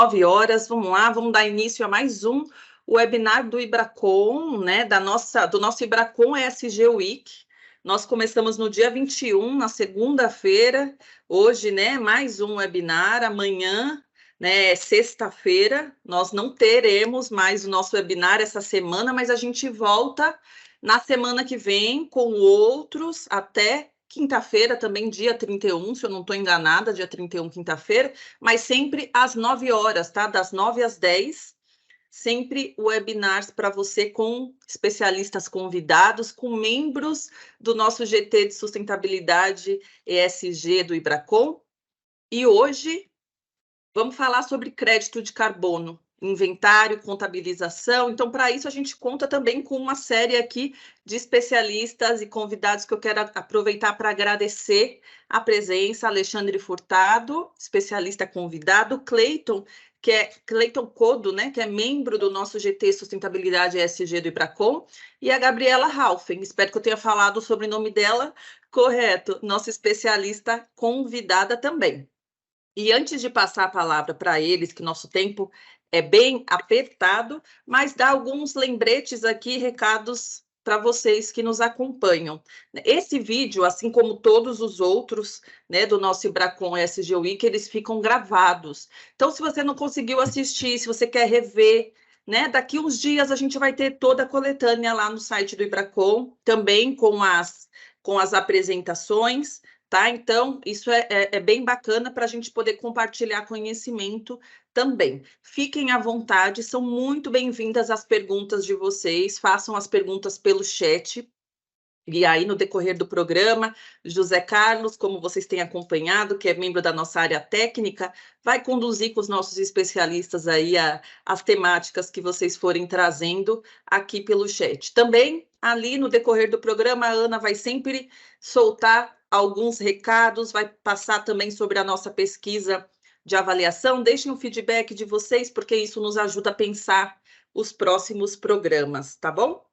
9 horas. Vamos lá, vamos dar início a mais um webinar do Ibracon, né, do nosso Ibracon ESG Week. Nós começamos no dia 21, na segunda-feira. Hoje, né, mais um webinar. Amanhã, né, sexta-feira, nós não teremos mais o nosso webinar essa semana, mas a gente volta na semana que vem com outros até quinta-feira, também dia 31, se eu não estou enganada, dia 31, quinta-feira, mas sempre às 9 horas, tá? Das 9 às 10, sempre webinars para você com especialistas convidados, com membros do nosso GT de Sustentabilidade ESG do Ibracon. E hoje vamos falar sobre crédito de carbono, inventário, contabilização. Então, para isso, a gente conta também com uma série aqui de especialistas e convidados que eu quero aproveitar para agradecer a presença. Alexandre Furtado, especialista convidado, Cleiton Codo, né, que é membro do nosso GT Sustentabilidade ESG do Ibracon, e a Gabriela Halfen, espero que eu tenha falado o sobrenome dela correto, nossa especialista convidada também. E antes de passar a palavra para eles, que nosso tempo é bem apertado, mas dá alguns lembretes aqui, recados para vocês que nos acompanham. Esse vídeo, assim como todos os outros, né, do nosso Ibracon ESG Week, eles ficam gravados. Então, se você não conseguiu assistir, se você quer rever, né, daqui uns dias a gente vai ter toda a coletânea lá no site do Ibracon, também com as apresentações. Tá? Então, isso é bem bacana para a gente poder compartilhar conhecimento também. Fiquem à vontade, são muito bem-vindas as perguntas de vocês, façam as perguntas pelo chat. E aí, no decorrer do programa, José Carlos, como vocês têm acompanhado, que é membro da nossa área técnica, vai conduzir com os nossos especialistas aí as temáticas que vocês forem trazendo aqui pelo chat. Também, ali no decorrer do programa, a Ana vai sempre soltar alguns recados, vai passar também sobre a nossa pesquisa de avaliação. Deixem o feedback de vocês, porque isso nos ajuda a pensar os próximos programas, tá bom?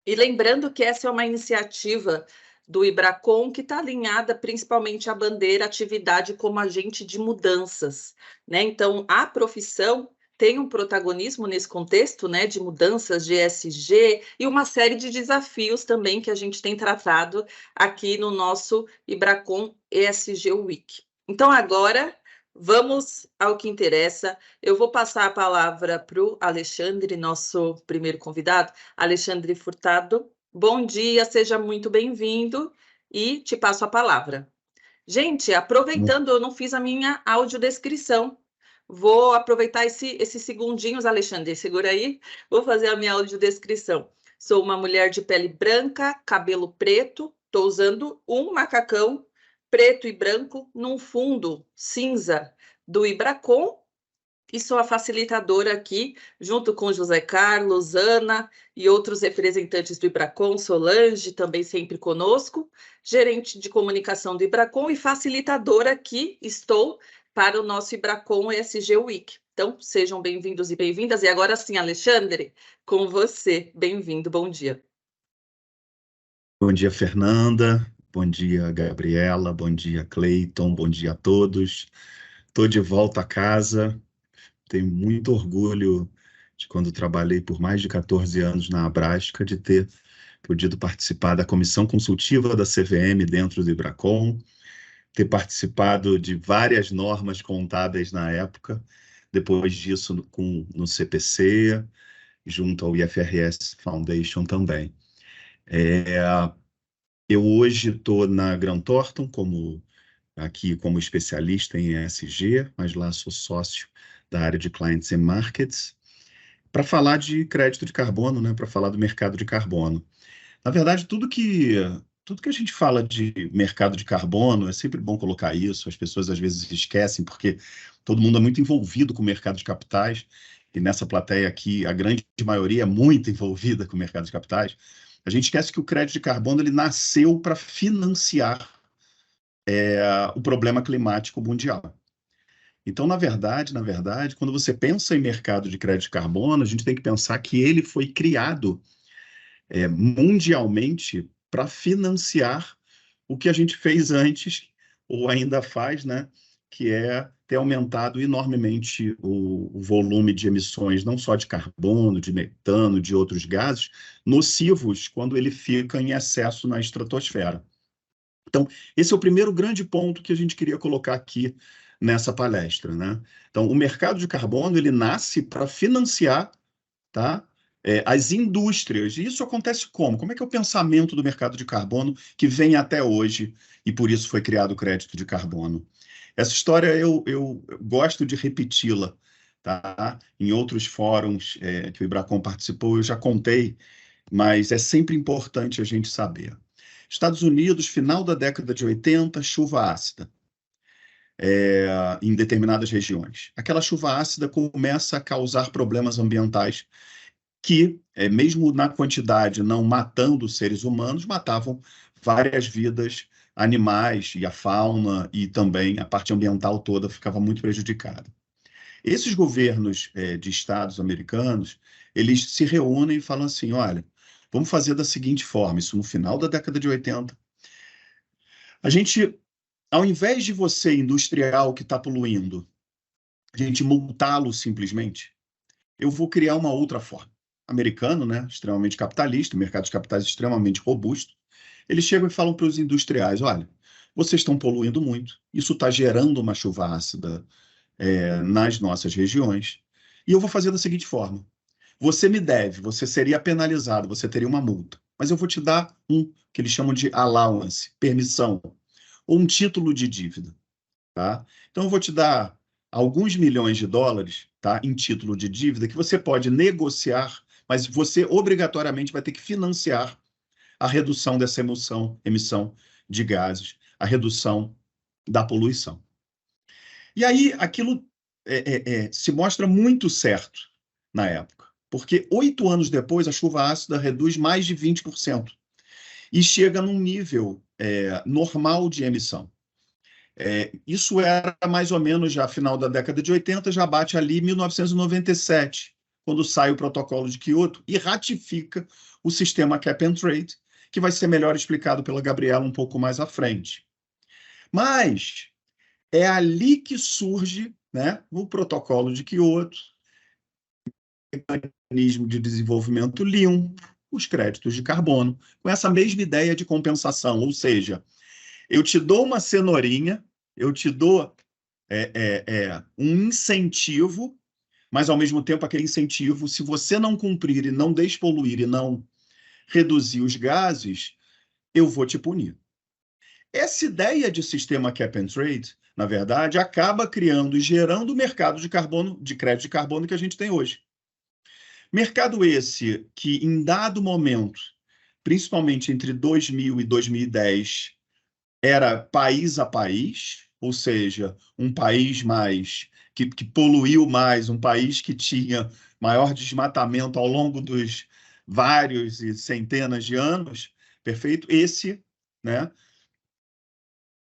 E lembrando que essa é uma iniciativa do Ibracon que está alinhada principalmente à bandeira atividade como agente de mudanças, né? Então, a profissão tem um protagonismo nesse contexto, né, de mudanças de ESG e uma série de desafios também que a gente tem tratado aqui no nosso Ibracon ESG Week. Então, agora, vamos ao que interessa. Eu vou passar a palavra para o Alexandre, nosso primeiro convidado. Alexandre Furtado, bom dia, seja muito bem-vindo e te passo a palavra. Gente, aproveitando, eu não fiz a minha audiodescrição. Vou aproveitar esses segundinhos, Alexandre, segura aí. Vou fazer a minha audiodescrição. Sou uma mulher de pele branca, cabelo preto, estou usando um macacão preto e branco num fundo cinza do Ibracon, e sou a facilitadora aqui, junto com José Carlos, Ana e outros representantes do Ibracon, Solange, também sempre conosco, gerente de comunicação do Ibracon e facilitadora aqui estou para o nosso Ibracon ESG Week. Então, sejam bem-vindos e bem-vindas. E agora sim, Alexandre, com você. Bem-vindo, bom dia. Bom dia, Fernanda. Bom dia, Gabriela. Bom dia, Cleiton. Bom dia a todos. Estou de volta a casa. Tenho muito orgulho de quando trabalhei por mais de 14 anos na Abrasca, de ter podido participar da comissão consultiva da CVM dentro do Ibracon, ter participado de várias normas contábeis na época, depois disso no CPC, junto ao IFRS Foundation também. Eu hoje estou na Grant Thornton aqui como especialista em ESG, mas lá sou sócio da área de Clients and Markets, para falar de crédito de carbono, né, para falar do mercado de carbono. Na verdade, tudo que a gente fala de mercado de carbono, é sempre bom colocar isso, as pessoas às vezes esquecem, porque todo mundo é muito envolvido com o mercado de capitais, e nessa plateia aqui, a grande maioria é muito envolvida com o mercado de capitais. A gente esquece que o crédito de carbono ele nasceu para financiar o problema climático mundial. Então, na verdade, quando você pensa em mercado de crédito de carbono, a gente tem que pensar que ele foi criado mundialmente para financiar o que a gente fez antes, ou ainda faz, né, que é ter aumentado enormemente o volume de emissões, não só de carbono, de metano, de outros gases, nocivos quando ele fica em excesso na estratosfera. Então, esse é o primeiro grande ponto que a gente queria colocar aqui nessa palestra, né? Então, o mercado de carbono, ele nasce para financiar, tá? As indústrias. E isso acontece como? Como é que é o pensamento do mercado de carbono que vem até hoje e por isso foi criado o crédito de carbono? Essa história eu gosto de repeti-la, tá? Em outros fóruns que o Ibracon participou, eu já contei, mas é sempre importante a gente saber. Estados Unidos, final da década de 80, chuva ácida em determinadas regiões. Aquela chuva ácida começa a causar problemas ambientais que, mesmo na quantidade não matando seres humanos, matavam várias vidas, animais e a fauna, e também a parte ambiental toda ficava muito prejudicada. Esses governos de estados americanos, eles se reúnem e falam assim, olha, vamos fazer da seguinte forma, isso no final da década de 80, a gente, ao invés de você, industrial que está poluindo, a gente multá-lo simplesmente, eu vou criar uma outra forma. Americano, né, extremamente capitalista, mercado de capitais extremamente robusto, eles chegam e falam para os industriais, olha, vocês estão poluindo muito, isso está gerando uma chuva ácida nas nossas regiões, e eu vou fazer da seguinte forma, você me deve, você seria penalizado, você teria uma multa, mas eu vou te dar que eles chamam de allowance, permissão, ou um título de dívida, tá? Então eu vou te dar alguns milhões de dólares, tá, em título de dívida que você pode negociar, mas você obrigatoriamente vai ter que financiar a redução dessa emissão de gases, a redução da poluição. E aí aquilo se mostra muito certo na época, porque 8 anos depois a chuva ácida reduz mais de 20% e chega num nível normal de emissão. Isso era mais ou menos já final da década de 80, já bate ali em 1997, quando sai o protocolo de Kyoto e ratifica o sistema Cap and Trade, que vai ser melhor explicado pela Gabriela um pouco mais à frente. Mas é ali que surge, né, o protocolo de Kyoto, o mecanismo de desenvolvimento limpo, os créditos de carbono, com essa mesma ideia de compensação, ou seja, eu te dou uma cenourinha, eu te dou um incentivo, mas ao mesmo tempo aquele incentivo, se você não cumprir e não despoluir e não reduzir os gases, eu vou te punir. Essa ideia de sistema cap and trade, na verdade, acaba criando e gerando o mercado de carbono, de crédito de carbono que a gente tem hoje. Mercado esse que, em dado momento, principalmente entre 2000 e 2010, era país a país, ou seja, um país mais que poluiu mais, um país que tinha maior desmatamento ao longo dos vários e centenas de anos, perfeito? Esse, né,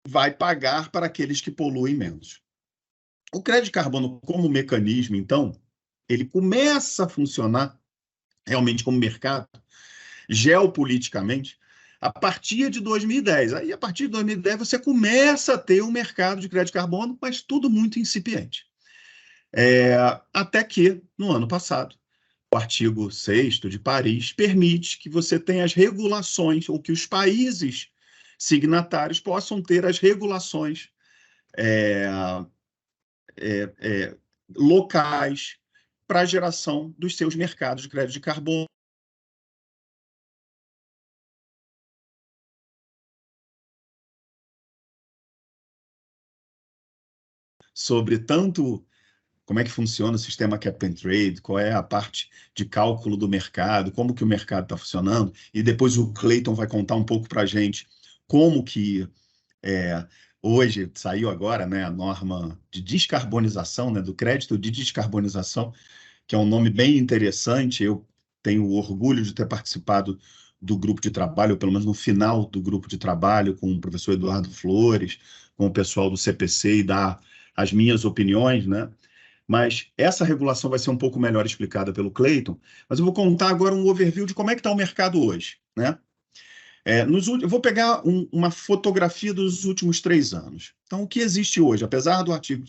vai pagar para aqueles que poluem menos. O crédito de carbono como mecanismo, então, ele começa a funcionar realmente como mercado, geopoliticamente, a partir de 2010. Aí, a partir de 2010, você começa a ter um mercado de crédito de carbono, mas tudo muito incipiente. Até que, no ano passado, o artigo 6º de Paris permite que você tenha as regulações, ou que os países signatários possam ter as regulações locais para a geração dos seus mercados de crédito de carbono. Sobre tanto como é que funciona o sistema cap and trade, qual é a parte de cálculo do mercado, como que o mercado está funcionando, e depois o Clayton vai contar um pouco para a gente como que hoje saiu agora, né, a norma de descarbonização, né, do crédito de descarbonização, que é um nome bem interessante. Eu tenho o orgulho de ter participado do grupo de trabalho, ou pelo menos no final do grupo de trabalho, com o professor Eduardo Flores, com o pessoal do CPC, e dar as minhas opiniões, né? Mas essa regulação vai ser um pouco melhor explicada pelo Clayton, mas eu vou contar agora um overview de como é que está o mercado hoje, né? Eu vou pegar uma fotografia dos últimos 3 anos. Então, o que existe hoje, apesar do artigo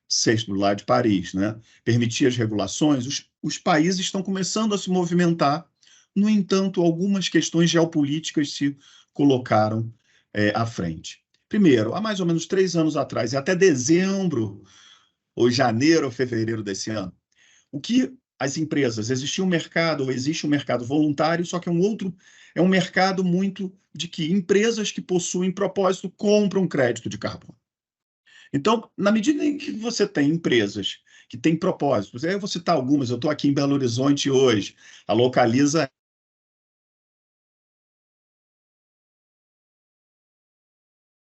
6º lá de Paris, né, permitir as regulações, os países estão começando a se movimentar. No entanto, algumas questões geopolíticas se colocaram à frente. Primeiro, há mais ou menos 3 anos atrás, e até dezembro, ou janeiro ou fevereiro desse ano, o que as empresas, existia um mercado, ou existe um mercado voluntário, só que é um mercado muito de que empresas que possuem propósito compram crédito de carbono. Então, na medida em que você tem empresas que têm propósitos, eu vou citar algumas, eu estou aqui em Belo Horizonte hoje, a Localiza.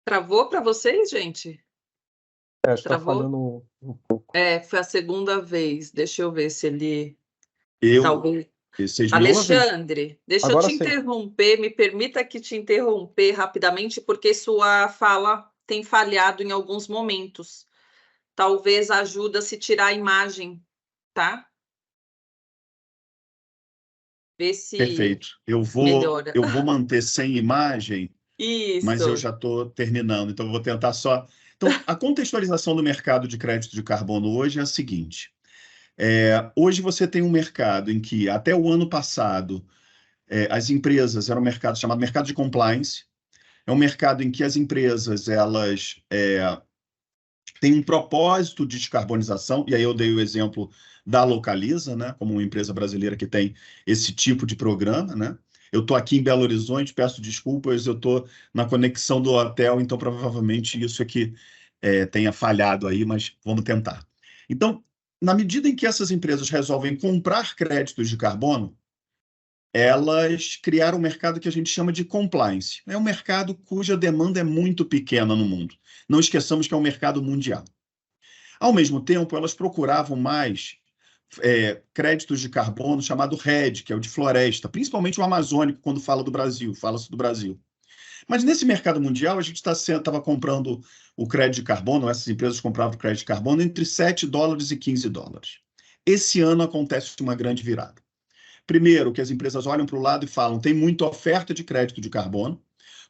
Travou para vocês, gente? Acho que está falhando um pouco. Foi a segunda vez. Deixa eu ver se ele... Talvez... Vocês Alexandre, deixa Agora eu te interromper, me permita que te interromper rapidamente, porque sua fala tem falhado em alguns momentos. Talvez ajude a se tirar a imagem, tá? Vê se Perfeito. melhora. Eu vou manter sem imagem, Isso. mas eu já estou terminando, então eu vou tentar só... Então, a contextualização do mercado de crédito de carbono hoje é a seguinte. Hoje você tem um mercado em que, até o ano passado, as empresas, era um mercado chamado mercado de compliance, é um mercado em que as empresas elas têm um propósito de descarbonização, e aí eu dei o exemplo da Localiza, né, como uma empresa brasileira que tem esse tipo de programa, né? Eu estou aqui em Belo Horizonte, peço desculpas, eu estou na conexão do hotel, então provavelmente isso aqui tenha falhado aí, mas vamos tentar. Então, na medida em que essas empresas resolvem comprar créditos de carbono, elas criaram um mercado que a gente chama de compliance. É um mercado cuja demanda é muito pequena no mundo. Não esqueçamos que é um mercado mundial. Ao mesmo tempo, elas procuravam mais créditos de carbono chamado REDD, que é o de floresta, principalmente o amazônico, quando fala-se do Brasil. Mas nesse mercado mundial, a gente estava comprando o crédito de carbono, essas empresas compravam o crédito de carbono entre $7 e $15. Esse ano acontece uma grande virada. Primeiro, que as empresas olham para o lado e falam, tem muita oferta de crédito de carbono,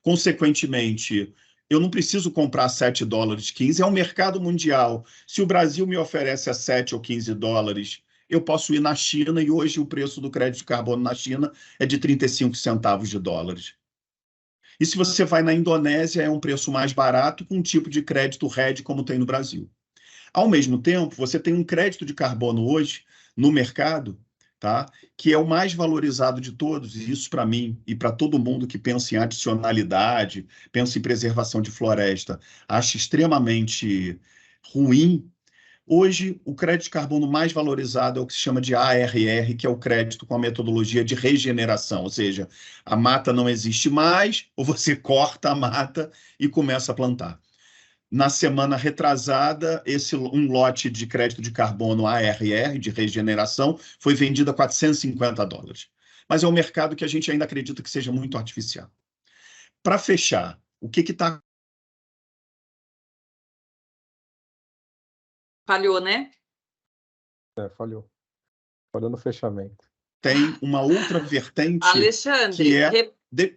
consequentemente, eu não preciso comprar $7, 15, é um mercado mundial. Se o Brasil me oferece a $7 ou $15, eu posso ir na China, e hoje o preço do crédito de carbono na China é de 35 centavos de dólares. E se você vai na Indonésia, é um preço mais barato, com um tipo de crédito REDD como tem no Brasil. Ao mesmo tempo, você tem um crédito de carbono hoje no mercado, tá? Que é o mais valorizado de todos, e isso para mim e para todo mundo que pensa em adicionalidade, pensa em preservação de floresta, acha extremamente ruim. Hoje, o crédito de carbono mais valorizado é o que se chama de ARR, que é o crédito com a metodologia de regeneração, ou seja, a mata não existe mais, ou você corta a mata e começa a plantar. Na semana retrasada, um lote de crédito de carbono ARR, de regeneração, foi vendido a $450. Mas é um mercado que a gente ainda acredita que seja muito artificial. Para fechar, o que está... Falhou, né? Falhou. Falhou no fechamento. Tem uma outra vertente... Alexandre,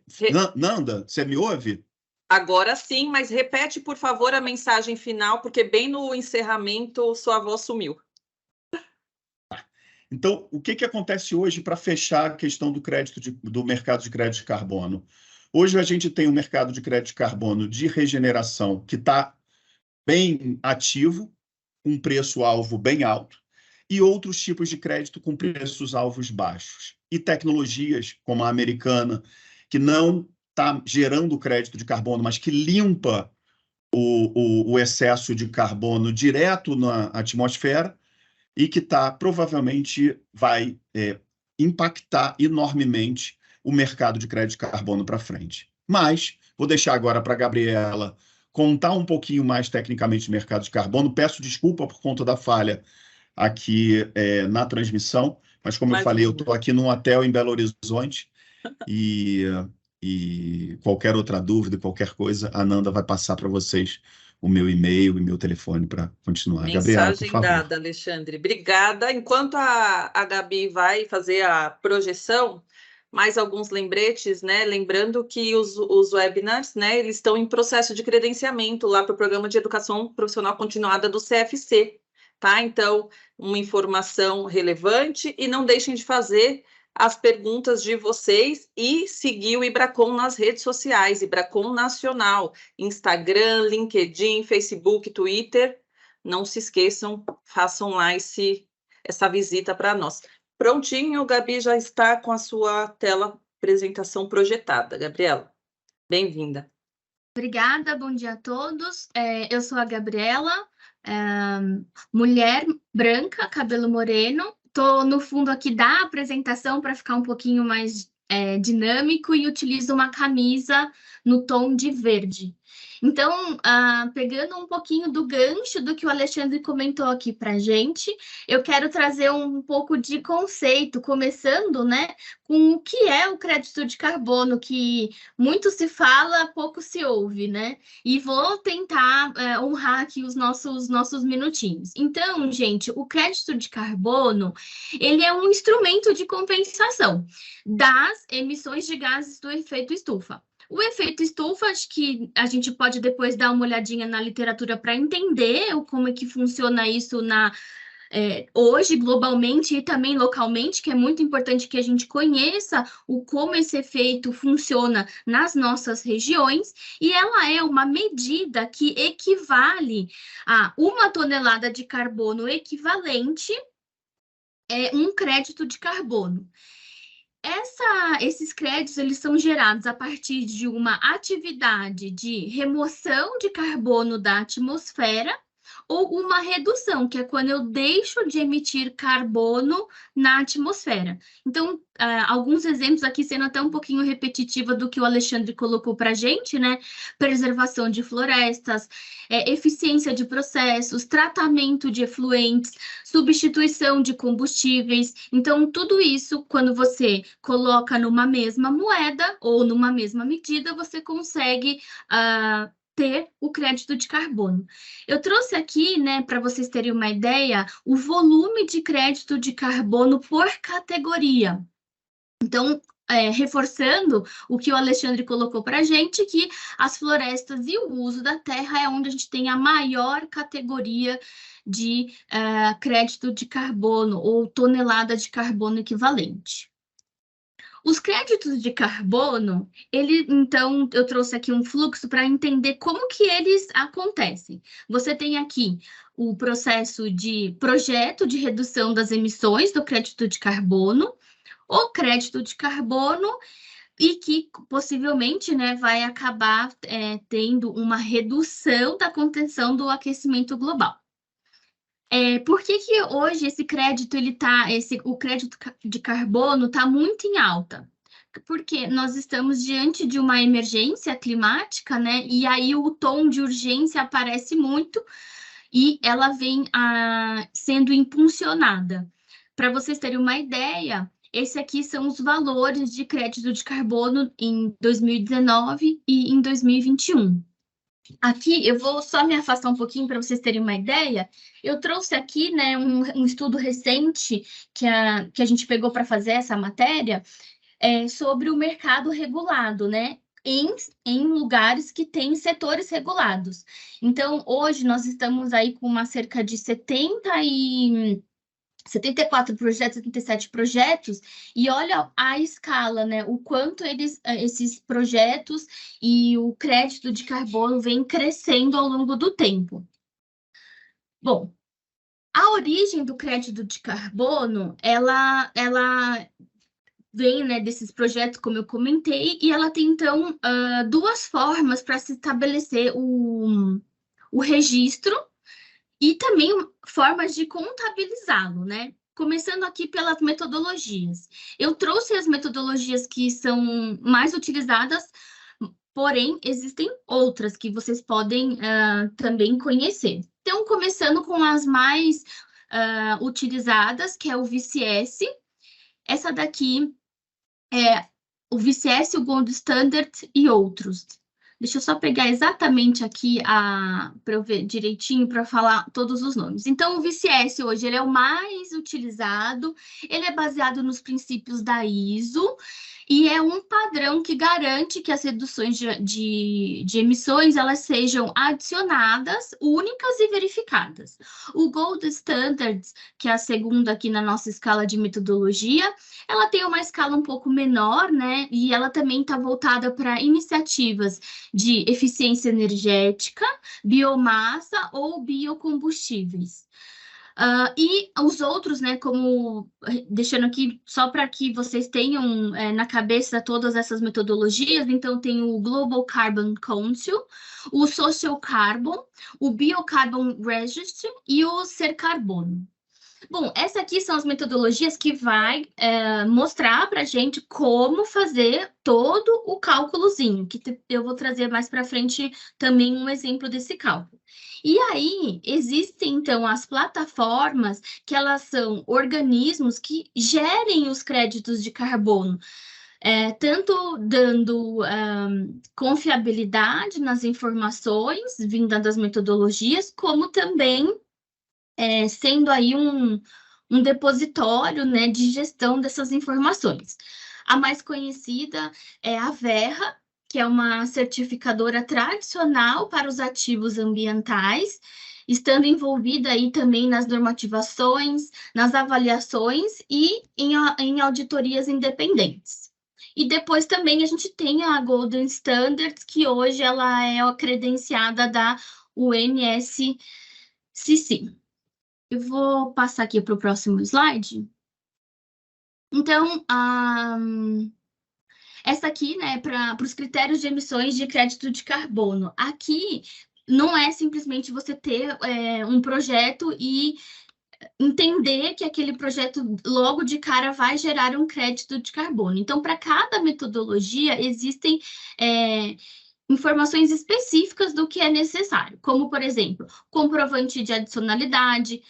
que Nanda, você me ouve? Agora sim, mas repete, por favor, a mensagem final, porque bem no encerramento sua voz sumiu. Então, o que acontece hoje para fechar a questão do mercado de crédito de carbono? Hoje a gente tem um mercado de crédito de carbono de regeneração que está bem ativo, um preço-alvo bem alto, e outros tipos de crédito com preços-alvos baixos. E tecnologias como a americana, que não está gerando crédito de carbono, mas que limpa o excesso de carbono direto na atmosfera e que provavelmente vai impactar enormemente o mercado de crédito de carbono para frente. Mas vou deixar agora para a Gabriela contar um pouquinho mais tecnicamente do mercado de carbono. Peço desculpa por conta da falha aqui na transmissão, mas como eu falei, eu estou aqui num hotel em Belo Horizonte e qualquer outra dúvida, qualquer coisa, a Nanda vai passar para vocês o meu e-mail e meu telefone para continuar. Gabriela, por favor. Mensagem dada, Alexandre. Obrigada. Enquanto a Gabi vai fazer a projeção, mais alguns lembretes, né? Lembrando que os webinars, né, eles estão em processo de credenciamento lá para o Programa de Educação Profissional Continuada do CFC, tá? Então, uma informação relevante, e não deixem de fazer as perguntas de vocês e seguir o Ibracon nas redes sociais, Ibracon Nacional, Instagram, LinkedIn, Facebook, Twitter. Não se esqueçam, façam lá essa visita para nós. Prontinho, Gabi já está com a sua tela apresentação projetada. Gabriela, bem-vinda. Obrigada, bom dia a todos. Eu sou a Gabriela, mulher branca, cabelo moreno. Estou no fundo aqui da apresentação para ficar um pouquinho mais dinâmico e utilizo uma camisa no tom de verde. Então, pegando um pouquinho do gancho do que o Alexandre comentou aqui para a gente, eu quero trazer um pouco de conceito, começando, né, com o que é o crédito de carbono, que muito se fala, pouco se ouve, né? E vou tentar honrar aqui os nossos minutinhos. Então, gente, o crédito de carbono, ele é um instrumento de compensação das emissões de gases do efeito estufa. O efeito estufa, acho que a gente pode depois dar uma olhadinha na literatura para entender como é que funciona isso hoje, globalmente e também localmente, que é muito importante que a gente conheça como esse efeito funciona nas nossas regiões, e ela é uma medida que equivale a 1 tonelada de carbono equivalente um crédito de carbono. Esses créditos, eles são gerados a partir de uma atividade de remoção de carbono da atmosfera ou uma redução, que é quando eu deixo de emitir carbono na atmosfera. Então, alguns exemplos aqui, sendo até um pouquinho repetitiva do que o Alexandre colocou para a gente, né? Preservação de florestas, eficiência de processos, tratamento de efluentes, substituição de combustíveis. Então, tudo isso, quando você coloca numa mesma moeda ou numa mesma medida, você consegue ter o crédito de carbono. Eu trouxe aqui, né, para vocês terem uma ideia, o volume de crédito de carbono por categoria. Então, reforçando o que o Alexandre colocou para a gente, que as florestas e o uso da terra é onde a gente tem a maior categoria de crédito de carbono ou tonelada de carbono equivalente. Os créditos de carbono, então, eu trouxe aqui um fluxo para entender como que eles acontecem. Você tem aqui o processo de projeto de redução das emissões do crédito de carbono, o crédito de carbono, e que possivelmente, né, vai acabar tendo uma redução da contenção do aquecimento global. Por que hoje esse crédito, o crédito de carbono está muito em alta? Porque nós estamos diante de uma emergência climática, né? E aí o tom de urgência aparece muito e ela vem sendo impulsionada. Para vocês terem uma ideia, esse aqui são os valores de crédito de carbono em 2019 e em 2021. Aqui, eu vou só me afastar um pouquinho para vocês terem uma ideia. Eu trouxe aqui, né, um estudo recente que a gente pegou para fazer essa matéria sobre o mercado regulado, né, em lugares que têm setores regulados. Então, hoje nós estamos aí com cerca de 74 projetos, 77 projetos, e olha a escala, né? O quanto esses projetos e o crédito de carbono vem crescendo ao longo do tempo. Bom, a origem do crédito de carbono, ela vem, né, desses projetos, como eu comentei, e ela tem, então, duas formas para se estabelecer o registro, e também formas de contabilizá-lo, né? Começando aqui pelas metodologias. Eu trouxe as metodologias que são mais utilizadas, porém, existem outras que vocês podem também conhecer. Então, começando com as mais utilizadas, que é o VCS. Essa daqui é o VCS, o Gold Standard e outros. Deixa eu só pegar exatamente aqui para eu ver direitinho, para falar todos os nomes. Então, o VCS hoje ele é o mais utilizado, ele é baseado nos princípios da ISO, E é um padrão que garante que as reduções de emissões elas sejam adicionadas, únicas e verificadas. O Gold Standards, que é a segunda aqui na nossa escala de metodologia, ela tem uma escala um pouco menor, né? E ela também está voltada para iniciativas de eficiência energética, biomassa ou biocombustíveis. E os outros, né, como deixando aqui só para que vocês tenham na cabeça todas essas metodologias, então tem o Global Carbon Council, o Social Carbon, o Biocarbon Registry e o Ser Carbono. Bom, essas aqui são as metodologias que vai mostrar para a gente como fazer todo o cálculozinho, que eu vou trazer mais para frente também um exemplo desse cálculo. E aí, existem, então, as plataformas que elas são organismos que gerem os créditos de carbono, tanto dando confiabilidade nas informações vindas das metodologias, como também sendo aí um depositório, né, de gestão dessas informações. A mais conhecida é a Verra, que é uma certificadora tradicional para os ativos ambientais, estando envolvida aí também nas normativações, nas avaliações e em auditorias independentes. E depois também a gente tem a Golden Standards, que hoje ela é a credenciada da UNSCC. Eu vou passar aqui para o próximo slide. Então, essa aqui, né, para os critérios de emissões de crédito de carbono. Aqui não é simplesmente você ter um projeto e entender que aquele projeto logo de cara vai gerar um crédito de carbono. Então, para cada metodologia, existem informações específicas do que é necessário, como, por exemplo, comprovante de adicionalidade.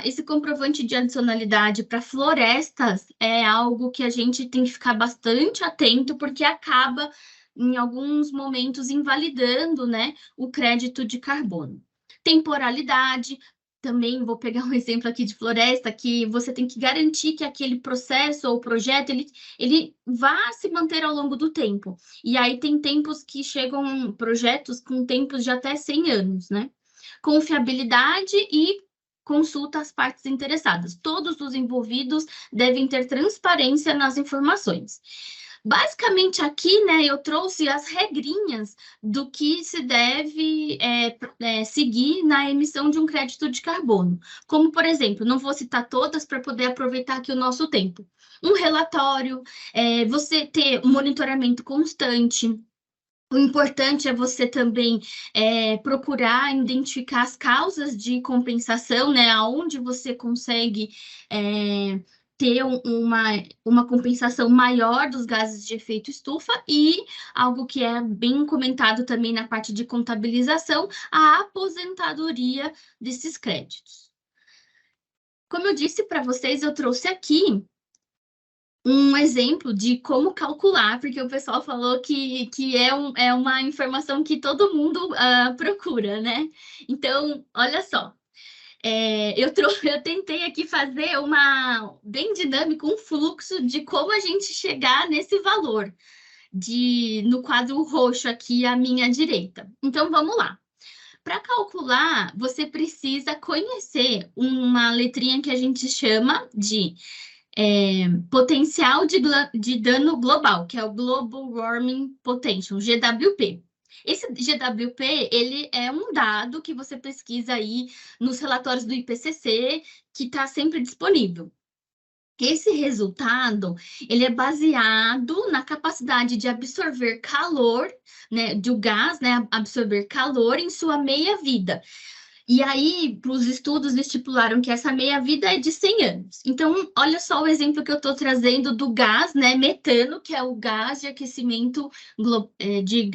Esse comprovante de adicionalidade para florestas é algo que a gente tem que ficar bastante atento, porque acaba, em alguns momentos, invalidando, né, o crédito de carbono. Temporalidade. Também vou pegar um exemplo aqui de floresta, que você tem que garantir que aquele processo ou projeto, ele vá se manter ao longo do tempo. E aí tem tempos que chegam, projetos com tempos de até 100 anos, né? Confiabilidade e consulta às partes interessadas. Todos os envolvidos devem ter transparência nas informações. Basicamente, aqui, né, eu trouxe as regrinhas do que se deve seguir na emissão de um crédito de carbono. Como, por exemplo, não vou citar todas para poder aproveitar aqui o nosso tempo. Um relatório, você ter um monitoramento constante. O importante é você também procurar identificar as causas de compensação, né, aonde você consegue ter uma compensação maior dos gases de efeito estufa e algo que é bem comentado também na parte de contabilização, a aposentadoria desses créditos. Como eu disse para vocês, eu trouxe aqui um exemplo de como calcular, porque o pessoal falou que é uma informação que todo mundo procura, né? Então, olha só. Eu tentei aqui fazer bem dinâmico, um fluxo de como a gente chegar nesse valor, no quadro roxo aqui à minha direita. Então, vamos lá. Para calcular, você precisa conhecer uma letrinha que a gente chama de potencial de dano global, que é o Global Warming Potential, GWP. Esse GWP, ele é um dado que você pesquisa aí nos relatórios do IPCC, que está sempre disponível. Esse resultado, ele é baseado na capacidade de absorver calor, né, do gás, né, absorver calor em sua meia-vida. E aí, os estudos estipularam que essa meia-vida é de 100 anos. Então, olha só o exemplo que eu estou trazendo do gás, né, metano, que é o gás de aquecimento,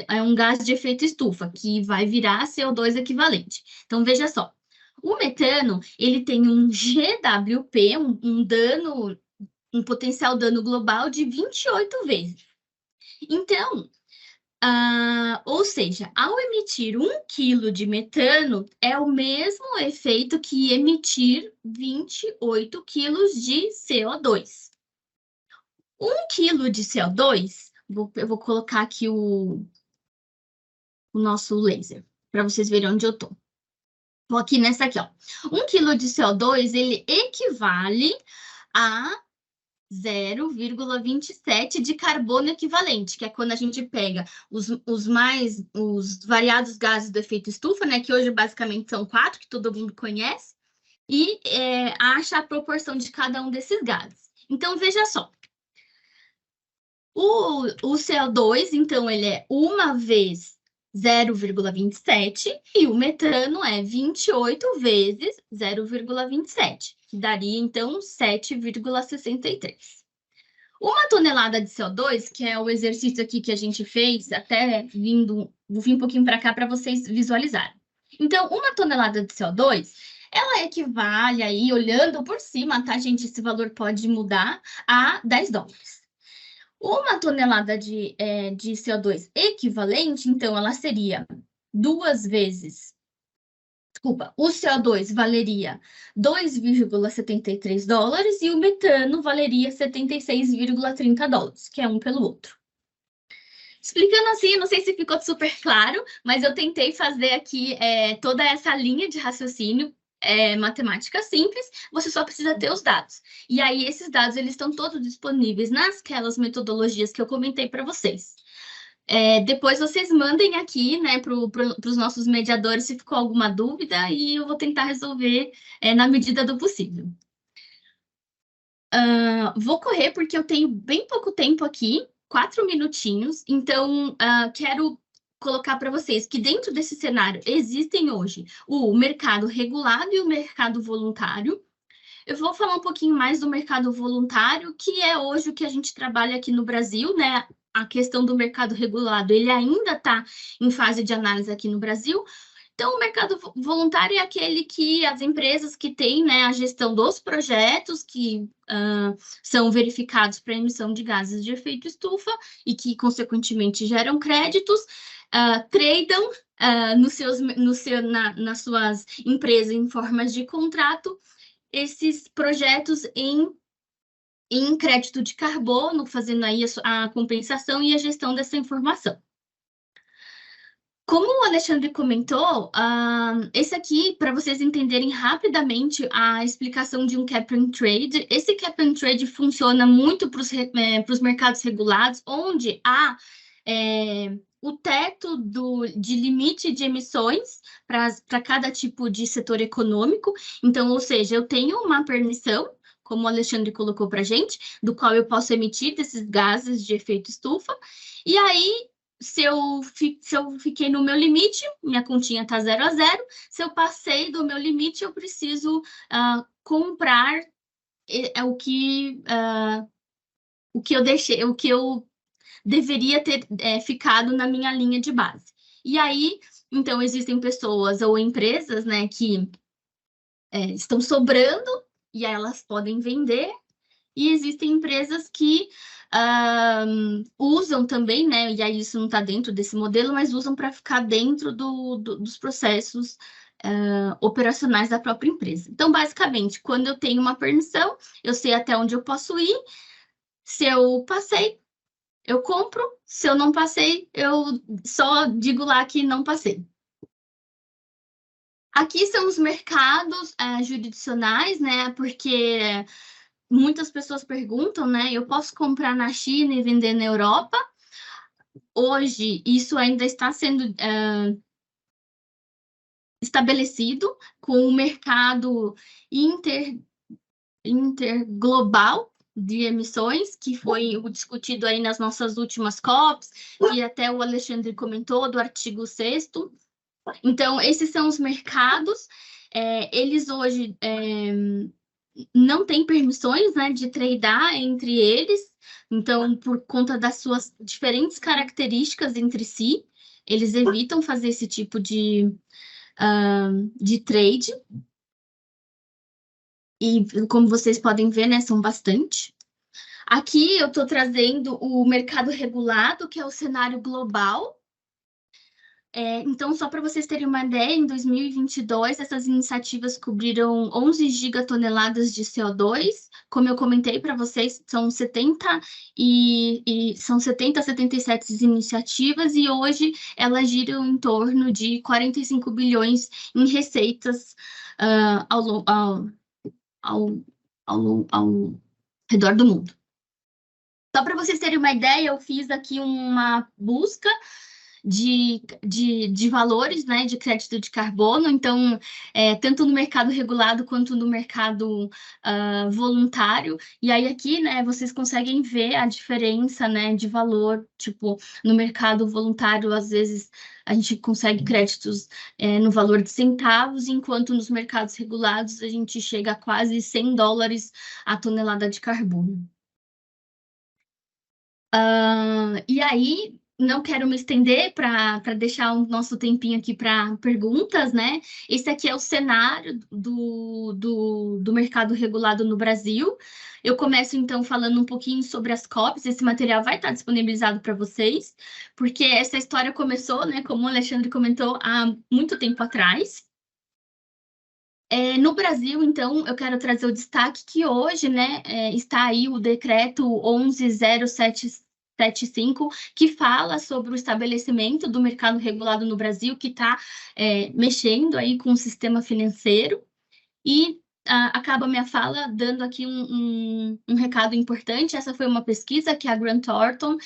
é um gás de efeito estufa, que vai virar CO2 equivalente. Então, veja só. O metano, ele tem um GWP, um potencial dano global de 28 vezes. Então, ou seja, ao emitir 1 quilo de metano, é o mesmo efeito que emitir 28 quilos de CO2. 1 quilo de CO2, eu vou colocar aqui o nosso laser, para vocês verem onde eu estou. Vou aqui nessa aqui, ó. 1 quilo de CO2, ele equivale a 0,27 de carbono equivalente, que é quando a gente pega os variados gases do efeito estufa, né, que hoje basicamente são 4, que todo mundo conhece, e acha a proporção de cada um desses gases. Então, veja só. O CO2, então, ele é 1 vezes 0,27 e o metano é 28 vezes 0,27, que daria, então, 7,63. 1 tonelada de CO2, que é o exercício aqui que a gente fez, até vou vir um pouquinho para cá para vocês visualizarem. Então, 1 tonelada de CO2, ela equivale aí, olhando por cima, tá, gente? Esse valor pode mudar a $10. 1 tonelada de CO2 equivalente, então, ela seria 2 vezes... Desculpa, o CO2 valeria $2,73 e o metano valeria $76,30, que é um pelo outro. Explicando assim, não sei se ficou super claro, mas eu tentei fazer aqui toda essa linha de raciocínio, matemática simples, você só precisa ter os dados. E aí, esses dados, eles estão todos disponíveis nasquelas metodologias que eu comentei para vocês. Depois vocês mandem aqui, né, para os nossos mediadores se ficou alguma dúvida e eu vou tentar resolver na medida do possível. Vou correr porque eu tenho bem pouco tempo aqui, 4 minutinhos, então quero colocar para vocês que dentro desse cenário existem hoje o mercado regulado e o mercado voluntário. Eu vou falar um pouquinho mais do mercado voluntário, que é hoje o que a gente trabalha aqui no Brasil, né? A questão do mercado regulado, ele ainda está em fase de análise aqui no Brasil. Então, o mercado voluntário é aquele que as empresas que têm, né, a gestão dos projetos que são verificados para emissão de gases de efeito estufa e que, consequentemente, geram créditos, tradam nas suas empresas em formas de contrato esses projetos em crédito de carbono, fazendo aí a compensação e a gestão dessa informação. Como o Alexandre comentou, esse aqui, para vocês entenderem rapidamente a explicação de um cap and trade, esse cap and trade funciona muito para os mercados regulados, onde há o teto de limite de emissões para cada tipo de setor econômico. Então, ou seja, eu tenho uma permissão, como o Alexandre colocou para a gente, do qual eu posso emitir desses gases de efeito estufa. E aí, se eu fiquei no meu limite, minha continha está 0 a 0. Se eu passei do meu limite, eu preciso comprar o que eu deixei, o que eu deveria ter ficado na minha linha de base. E aí, então, existem pessoas ou empresas, né, que estão sobrando, e aí elas podem vender, e existem empresas que usam também, né, e aí isso não está dentro desse modelo, mas usam para ficar dentro dos processos operacionais da própria empresa. Então, basicamente, quando eu tenho uma permissão, eu sei até onde eu posso ir, se eu passei, eu compro, se eu não passei, eu só digo lá que não passei. Aqui são os mercados jurisdicionais, né? Porque muitas pessoas perguntam, né? Eu posso comprar na China e vender na Europa? Hoje, isso ainda está sendo estabelecido com o mercado interglobal de emissões, que foi discutido aí nas nossas últimas COPs, e até o Alexandre comentou do artigo 6º. Então, esses são os mercados, eles hoje não têm permissões, né, de tradear entre eles, então, por conta das suas diferentes características entre si, eles evitam fazer esse tipo de trade. E, como vocês podem ver, né, são bastante. Aqui eu estou trazendo o mercado regulado, que é o cenário global. Então, só para vocês terem uma ideia, em 2022, essas iniciativas cobriram 11 gigatoneladas de CO2. Como eu comentei para vocês, são 70 a 77 iniciativas, e hoje elas giram em torno de 45 bilhões em receitas ao redor do mundo. Só para vocês terem uma ideia, eu fiz aqui uma busca de valores, né, de crédito de carbono. Então, tanto no mercado regulado quanto no mercado voluntário. E aí aqui, né, vocês conseguem ver a diferença, né, de valor. Tipo, no mercado voluntário, às vezes, a gente consegue créditos no valor de centavos, enquanto nos mercados regulados a gente chega a quase $100 a tonelada de carbono. E aí, não quero me estender para deixar o nosso tempinho aqui para perguntas, né? Esse aqui é o cenário do mercado regulado no Brasil. Eu começo, então, falando um pouquinho sobre as COPs. Esse material vai estar disponibilizado para vocês, porque essa história começou, né, como o Alexandre comentou, há muito tempo atrás. No Brasil, então, eu quero trazer o destaque que hoje, né, está aí o decreto 11.0775, que fala sobre o estabelecimento do mercado regulado no Brasil, que está mexendo aí com o sistema financeiro. E acaba minha fala dando aqui um recado importante. Essa foi uma pesquisa que a Grant Thornton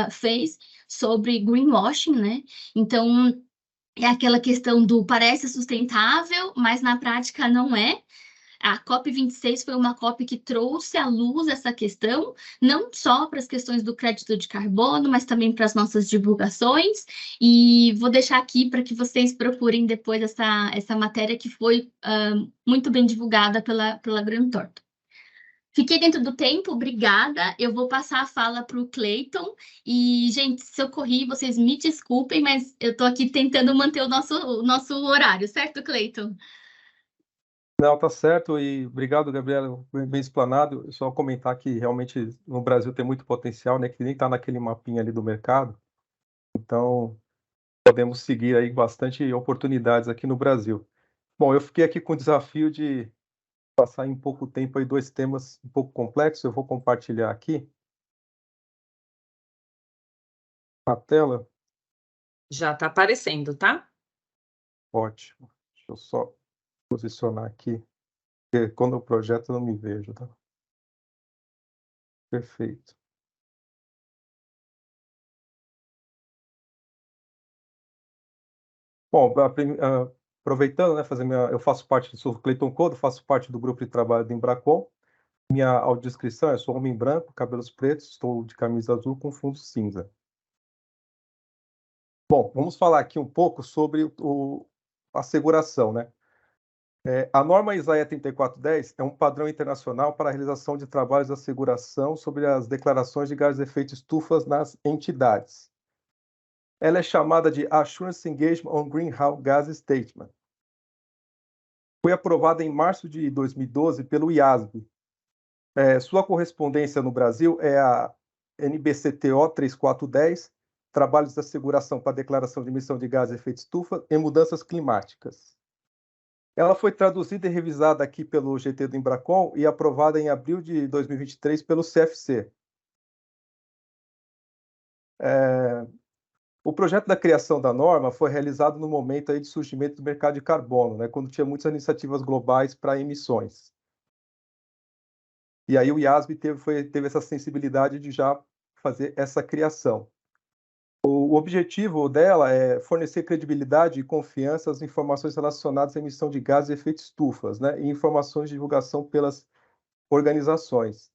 fez sobre greenwashing, né? Então, é aquela questão do parece sustentável, mas na prática não é. A COP26 foi uma COP que trouxe à luz essa questão, não só para as questões do crédito de carbono, mas também para as nossas divulgações. E vou deixar aqui para que vocês procurem depois essa matéria que foi muito bem divulgada pela Grant Thornton. Fiquei dentro do tempo, obrigada. Eu vou passar a fala para o Cleiton. E, gente, se eu corri, vocês me desculpem, mas eu estou aqui tentando manter o nosso horário, certo, Cleiton? Não, tá certo. E obrigado, Gabriela, bem explanado. Eu só comentar que realmente no Brasil tem muito potencial, né? Que nem está naquele mapinha ali do mercado. Então, podemos seguir aí bastante oportunidades aqui no Brasil. Bom, eu fiquei aqui com o desafio de passar em pouco tempo aí 2 temas um pouco complexos. Eu vou compartilhar aqui a tela. Já está aparecendo, tá? Ótimo. Deixa eu só posicionar aqui, porque quando eu projeto eu não me vejo, tá? Perfeito. Bom, aproveitando, né, eu faço parte, sou Cleiton Couto, faço parte do grupo de trabalho do Embracon. Minha audiodescrição é: sou homem branco, cabelos pretos, estou de camisa azul com fundo cinza. Bom, vamos falar aqui um pouco sobre a asseguração, né? A norma ISAE 3410 é um padrão internacional para a realização de trabalhos de asseguração sobre as declarações de gases de efeito estufa nas entidades. Ela é chamada de Assurance Engagement on Greenhouse Gas Statement. Foi aprovada em março de 2012 pelo IASB. Sua correspondência no Brasil é a NBCTO 3410, Trabalhos de Asseguração para a Declaração de Emissão de Gases de Efeito Estufa em Mudanças Climáticas. Ela foi traduzida e revisada aqui pelo GT do Embracon e aprovada em abril de 2023 pelo CFC. O projeto da criação da norma foi realizado no momento aí de surgimento do mercado de carbono, né, quando tinha muitas iniciativas globais para emissões. E aí o IASB teve essa sensibilidade de já fazer essa criação. O objetivo dela é fornecer credibilidade e confiança às informações relacionadas à emissão de gases de efeito estufa, né, e informações de divulgação pelas organizações.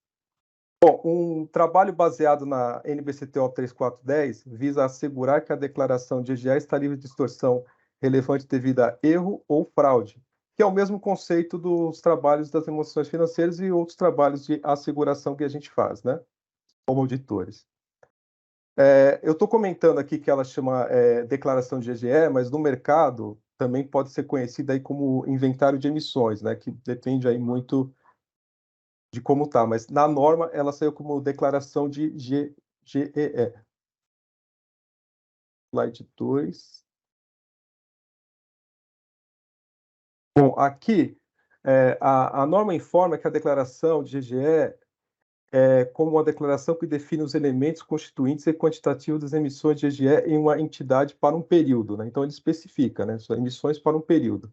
Bom, um trabalho baseado na NBCTO 3410 visa assegurar que a declaração de EGA está livre de distorção relevante devido a erro ou fraude, que é o mesmo conceito dos trabalhos das emoções financeiras e outros trabalhos de asseguração que a gente faz, né, como auditores. Eu estou comentando aqui que ela chama declaração de EGE, mas no mercado também pode ser conhecida aí como inventário de emissões, né, que depende aí muito de como tá, mas na norma ela saiu como declaração de GEE. Slide 2. Bom, aqui a norma informa que a declaração de GGE é como uma declaração que define os elementos constituintes e quantitativos das emissões de GGE em uma entidade para um período, né? Então ele especifica, né? São emissões para um período.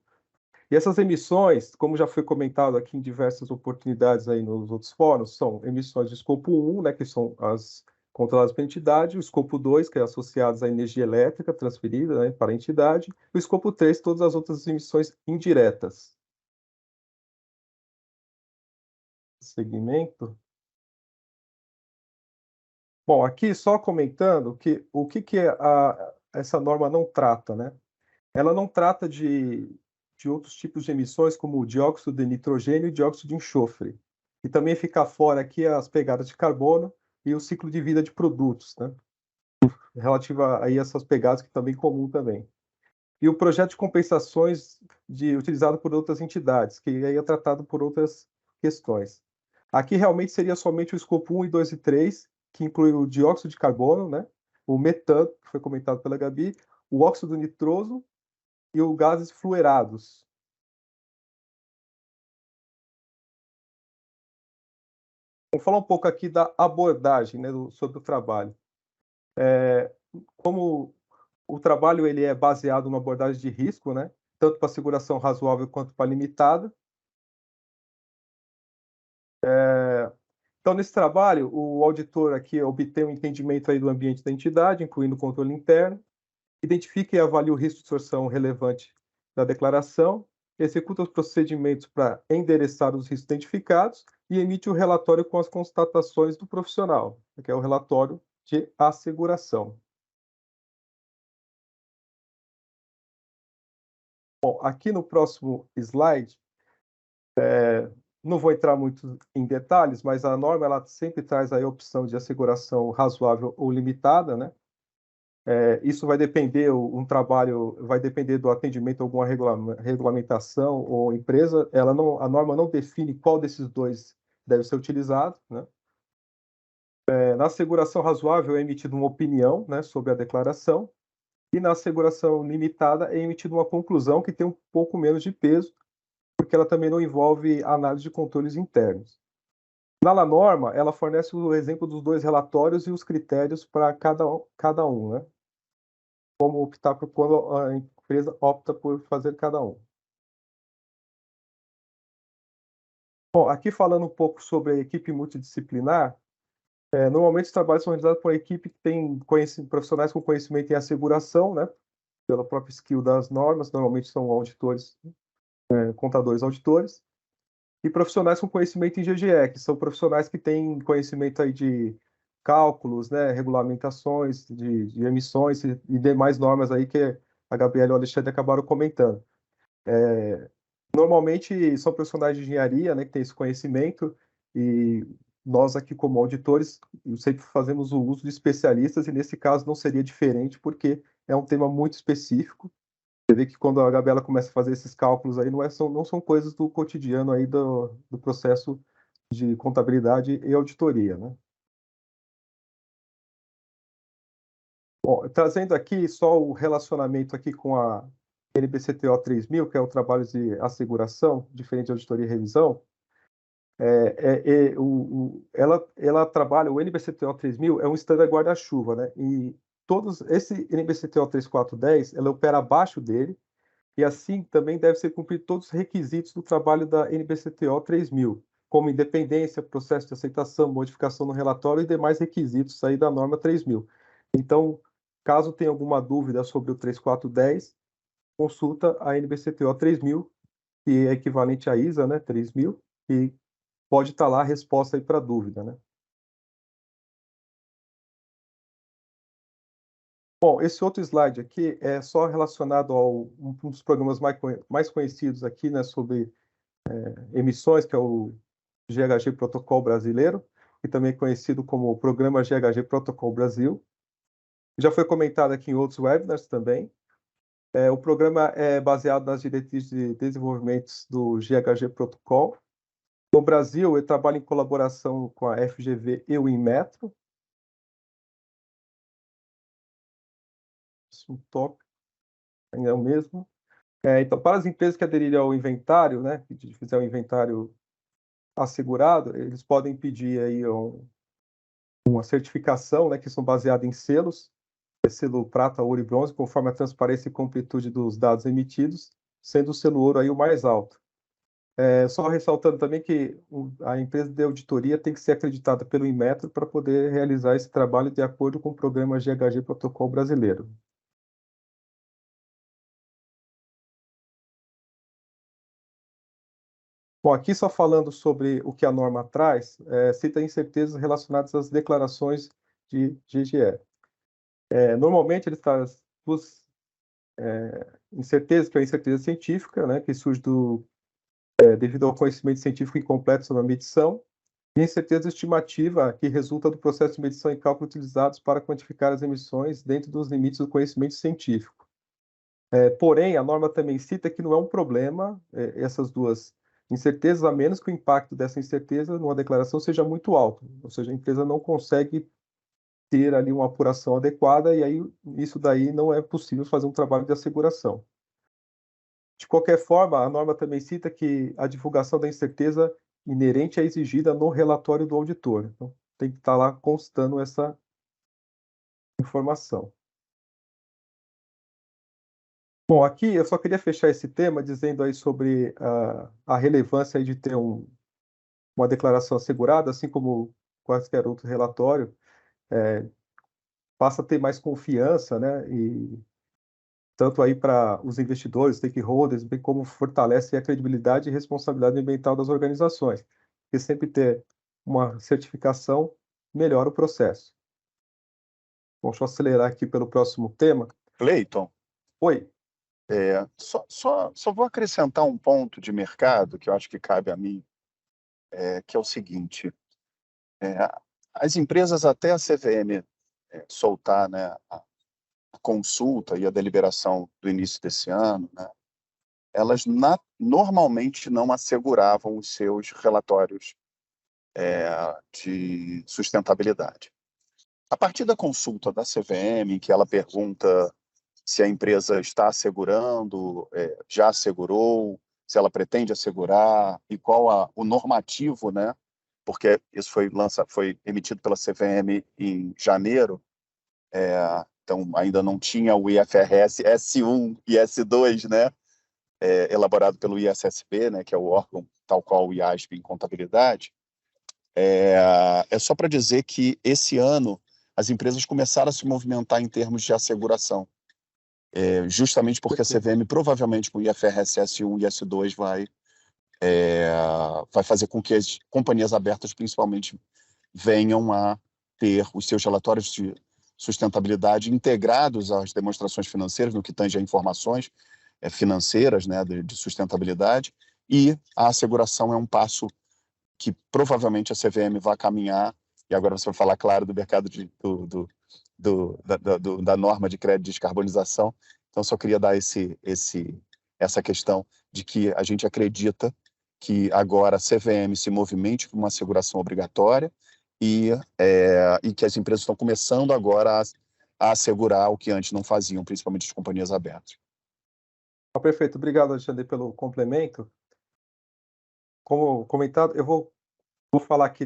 E essas emissões, como já foi comentado aqui em diversas oportunidades aí nos outros fóruns, são emissões de escopo 1, né, que são as controladas pela entidade, o escopo 2, que é associadas à energia elétrica transferida, né, para a entidade, e o escopo 3, todas as outras emissões indiretas. Segmento. Bom, aqui só comentando que o que essa norma não trata, né? Ela não trata de outros tipos de emissões, como o dióxido de nitrogênio e dióxido de enxofre. E também fica fora aqui as pegadas de carbono e o ciclo de vida de produtos, né? Relativa aí a essas pegadas que também é comum também. E o projeto de compensações utilizado por outras entidades, que aí é tratado por outras questões. Aqui realmente seria somente o escopo 1 e 2 e 3, que inclui o dióxido de carbono, né? O metano, que foi comentado pela Gabi, o óxido nitroso e os gases fluorados. Vamos falar um pouco aqui da abordagem, né, sobre o trabalho. Como o trabalho ele é baseado numa abordagem de risco, né, tanto para seguração razoável quanto para limitada. Então, nesse trabalho, o auditor aqui obtém um entendimento aí do ambiente da entidade, incluindo o controle interno, identifica e avalia o risco de distorção relevante da declaração, executa os procedimentos para endereçar os riscos identificados e emite o relatório com as constatações do profissional, que é o relatório de asseguração. Bom, aqui no próximo slide, não vou entrar muito em detalhes, mas a norma ela sempre traz aí a opção de asseguração razoável ou limitada, né? Isso vai depender, um trabalho vai depender do atendimento a alguma regulamentação ou empresa. A norma não define qual desses dois deve ser utilizado, né? Na asseguração razoável é emitida uma opinião, né, sobre a declaração, e na asseguração limitada é emitida uma conclusão que tem um pouco menos de peso, porque ela também não envolve análise de controles internos. Na norma, ela fornece o exemplo dos dois relatórios e os critérios para cada um, né? Como optar por quando a empresa opta por fazer cada um. Bom, aqui falando um pouco sobre a equipe multidisciplinar, normalmente os trabalhos são realizados por uma equipe que tem profissionais com conhecimento em asseguração, né, pela própria skill das normas, normalmente são auditores, contadores auditores, e profissionais com conhecimento em GGE, que são profissionais que têm conhecimento aí de cálculos, né, regulamentações de emissões e demais normas aí que a Gabriela e o Alexandre acabaram comentando. Normalmente são profissionais de engenharia, né, que têm esse conhecimento, e nós aqui como auditores sempre fazemos o uso de especialistas, e nesse caso não seria diferente, porque é um tema muito específico. Você vê que quando a Gabriela começa a fazer esses cálculos aí, não são coisas do cotidiano aí do processo de contabilidade e auditoria, né? Bom, trazendo aqui só o relacionamento aqui com a NBCTO 3000, que é o trabalho de asseguração, diferente de auditoria e revisão. Ela trabalha, o NBCTO 3000 é um standard guarda-chuva, né? E esse NBCTO 3410, ela opera abaixo dele, e assim também deve ser cumprido todos os requisitos do trabalho da NBCTO 3000, como independência, processo de aceitação, modificação no relatório e demais requisitos aí da norma 3000. Então, caso tenha alguma dúvida sobre o 3410, consulta a NBCTO 3000, que é equivalente à ISA, né, 3000, e pode estar lá a resposta aí para a dúvida, né? Bom, esse outro slide aqui é só relacionado ao um dos programas mais conhecidos aqui, né, sobre emissões, que é o GHG Protocol Brasileiro, que também é conhecido como o Programa GHG Protocol Brasil. Já foi comentado aqui em outros webinars também. O programa é baseado nas diretrizes de desenvolvimento do GHG Protocol. No Brasil, ele trabalha em colaboração com a FGV e o Inmetro. Um tópico, ainda é o mesmo. Então, para as empresas que aderirem ao inventário, né, que fizer um inventário assegurado, eles podem pedir aí uma certificação, né, que são baseadas em selos, selo prata, ouro e bronze, conforme a transparência e completude dos dados emitidos, sendo o selo ouro aí o mais alto. Só ressaltando também que a empresa de auditoria tem que ser acreditada pelo Inmetro para poder realizar esse trabalho de acordo com o programa GHG Protocolo Brasileiro. Bom, aqui só falando sobre o que a norma traz, cita incertezas relacionadas às declarações de GGE. Normalmente, ele traz duas incertezas, que é a incerteza científica, né, que surge devido ao conhecimento científico incompleto sobre a medição, e a incerteza estimativa, que resulta do processo de medição e cálculo utilizados para quantificar as emissões dentro dos limites do conhecimento científico. Porém, a norma também cita que não é um problema essas duas incertezas, a menos que o impacto dessa incerteza numa declaração seja muito alto, ou seja, a empresa não consegue ter ali uma apuração adequada e aí isso daí não é possível fazer um trabalho de asseguração. De qualquer forma, a norma também cita que a divulgação da incerteza inerente é exigida no relatório do auditor. Então, tem que estar lá constando essa informação. Bom, aqui eu só queria fechar esse tema dizendo aí sobre a relevância aí de ter uma declaração assegurada, assim como qualquer outro relatório, passa a ter mais confiança, né? E tanto aí para os investidores, stakeholders, bem como fortalece a credibilidade e responsabilidade ambiental das organizações. Porque sempre ter uma certificação melhora o processo. Bom, deixa eu acelerar aqui pelo próximo tema. Cleiton, Oi. só vou acrescentar um ponto de mercado que eu acho que cabe a mim, que é o seguinte: as empresas, até a CVM soltar, né, a consulta e a deliberação do início desse ano, né, elas normalmente não asseguravam os seus relatórios de sustentabilidade. A partir da consulta da CVM, em que ela pergunta se a empresa está assegurando, já assegurou, se ela pretende assegurar e qual o normativo, né? Porque isso foi emitido pela CVM em janeiro, então ainda não tinha o IFRS S1 e S2, né? Elaborado pelo ISSB, né? Que é o órgão tal qual o IASB em contabilidade. É só para dizer que esse ano as empresas começaram a se movimentar em termos de asseguração, justamente porque a CVM provavelmente com o IFRS S1 e S2 vai fazer com que as companhias abertas, principalmente, venham a ter os seus relatórios de sustentabilidade integrados às demonstrações financeiras, no que tange a informações financeiras, né, de sustentabilidade, e a asseguração é um passo que provavelmente a CVM vai caminhar, e agora você vai falar, claro, do mercado da norma de crédito de descarbonização. Então, só queria dar essa questão de que a gente acredita que agora a CVM se movimente com uma asseguração obrigatória e que as empresas estão começando agora a assegurar o que antes não faziam, principalmente as companhias abertas. Perfeito, obrigado, Alexandre, pelo complemento. Como comentado, eu vou falar aqui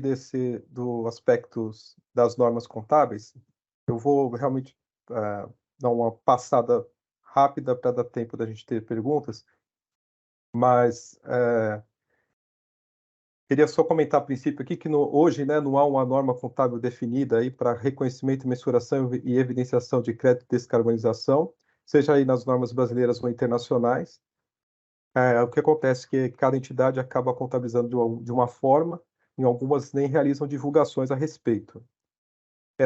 do aspectos das normas contábeis. Eu vou realmente dar uma passada rápida para dar tempo da gente ter perguntas, mas queria só comentar a princípio aqui que hoje, né, não há uma norma contábil definida aí para reconhecimento, mensuração e evidenciação de crédito de descarbonização, seja aí nas normas brasileiras ou internacionais. O que acontece é que cada entidade acaba contabilizando de uma forma, em algumas nem realizam divulgações a respeito.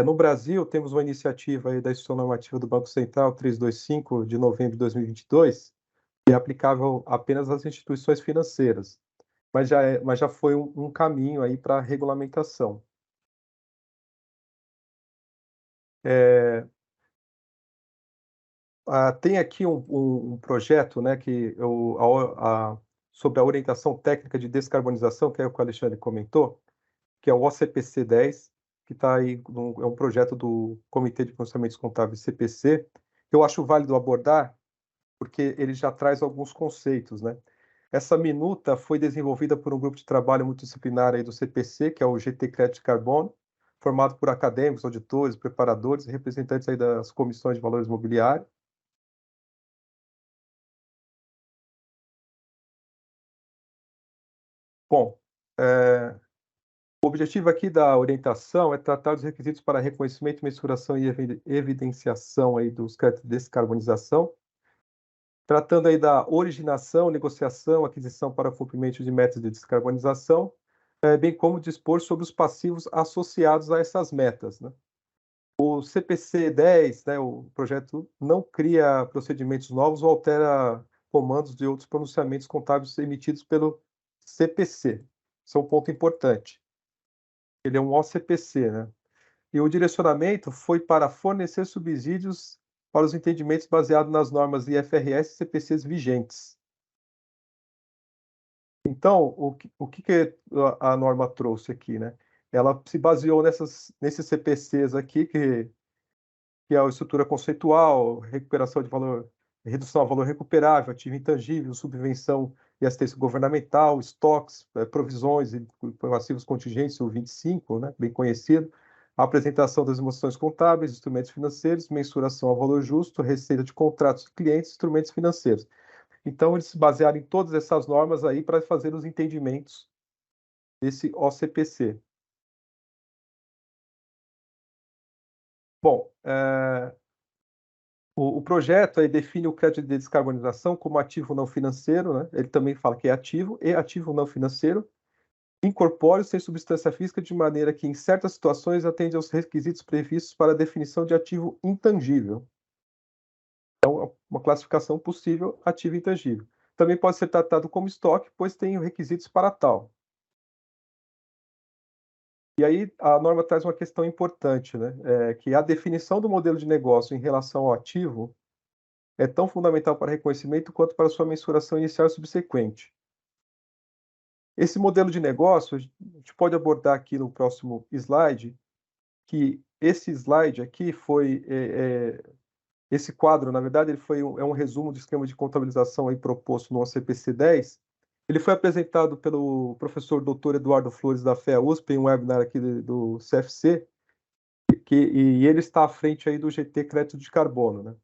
No Brasil, temos uma iniciativa aí da Instituição Normativa do Banco Central 325, de novembro de 2022, que é aplicável apenas às instituições financeiras, mas já foi um caminho aí para a regulamentação. Tem aqui um projeto, né, sobre a orientação técnica de descarbonização, que é o que o Alexandre comentou, que é o OCPC 10, que está aí, é um projeto do Comitê de Processamentos Contábeis CPC, que eu acho válido abordar, porque ele já traz alguns conceitos, né? Essa minuta foi desenvolvida por um grupo de trabalho multidisciplinar aí do CPC, que é o GT Crédito de Carbono, formado por acadêmicos, auditores, preparadores e representantes aí das comissões de valores imobiliários. Bom, o objetivo aqui da orientação é tratar dos requisitos para reconhecimento, mensuração e evidenciação aí dos créditos de descarbonização, tratando aí da originação, negociação, aquisição para cumprimento de metas de descarbonização, bem como dispor sobre os passivos associados a essas metas, né? O CPC 10, né, o projeto não cria procedimentos novos ou altera comandos de outros pronunciamentos contábeis emitidos pelo CPC. Isso é um ponto importante. Ele é um OCPC, né? E o direcionamento foi para fornecer subsídios para os entendimentos baseados nas normas IFRS e CPCs vigentes. Então, o que a norma trouxe aqui, né? Ela se baseou nesses CPCs aqui, que é a estrutura conceitual, recuperação de valor, redução a valor recuperável, ativo intangível, subvenção e assistência governamental, estoques, provisões e passivos contingentes, o 25, né, bem conhecido, a apresentação das emoções contábeis, instrumentos financeiros, mensuração ao valor justo, receita de contratos de clientes, instrumentos financeiros. Então, eles se basearam em todas essas normas aí para fazer os entendimentos desse OCPC. Bom, o projeto aí define o crédito de descarbonização como ativo não financeiro, né? Ele também fala que é ativo e ativo não financeiro, incorpóreo sem substância física, de maneira que, em certas situações, atende aos requisitos previstos para a definição de ativo intangível. Então, uma classificação possível, ativo intangível. Também pode ser tratado como estoque, pois tem requisitos para tal. E aí a norma traz uma questão importante, né? Que a definição do modelo de negócio em relação ao ativo é tão fundamental para reconhecimento quanto para sua mensuração inicial e subsequente. Esse modelo de negócio, a gente pode abordar aqui no próximo slide, que esse slide aqui foi, esse quadro, na verdade, ele é um resumo do esquema de contabilização aí proposto no CPC 10. Ele foi apresentado pelo professor Dr. Eduardo Flores da FEA USP, em um webinar aqui do CFC, e ele está à frente aí do GT Crédito de Carbono, né?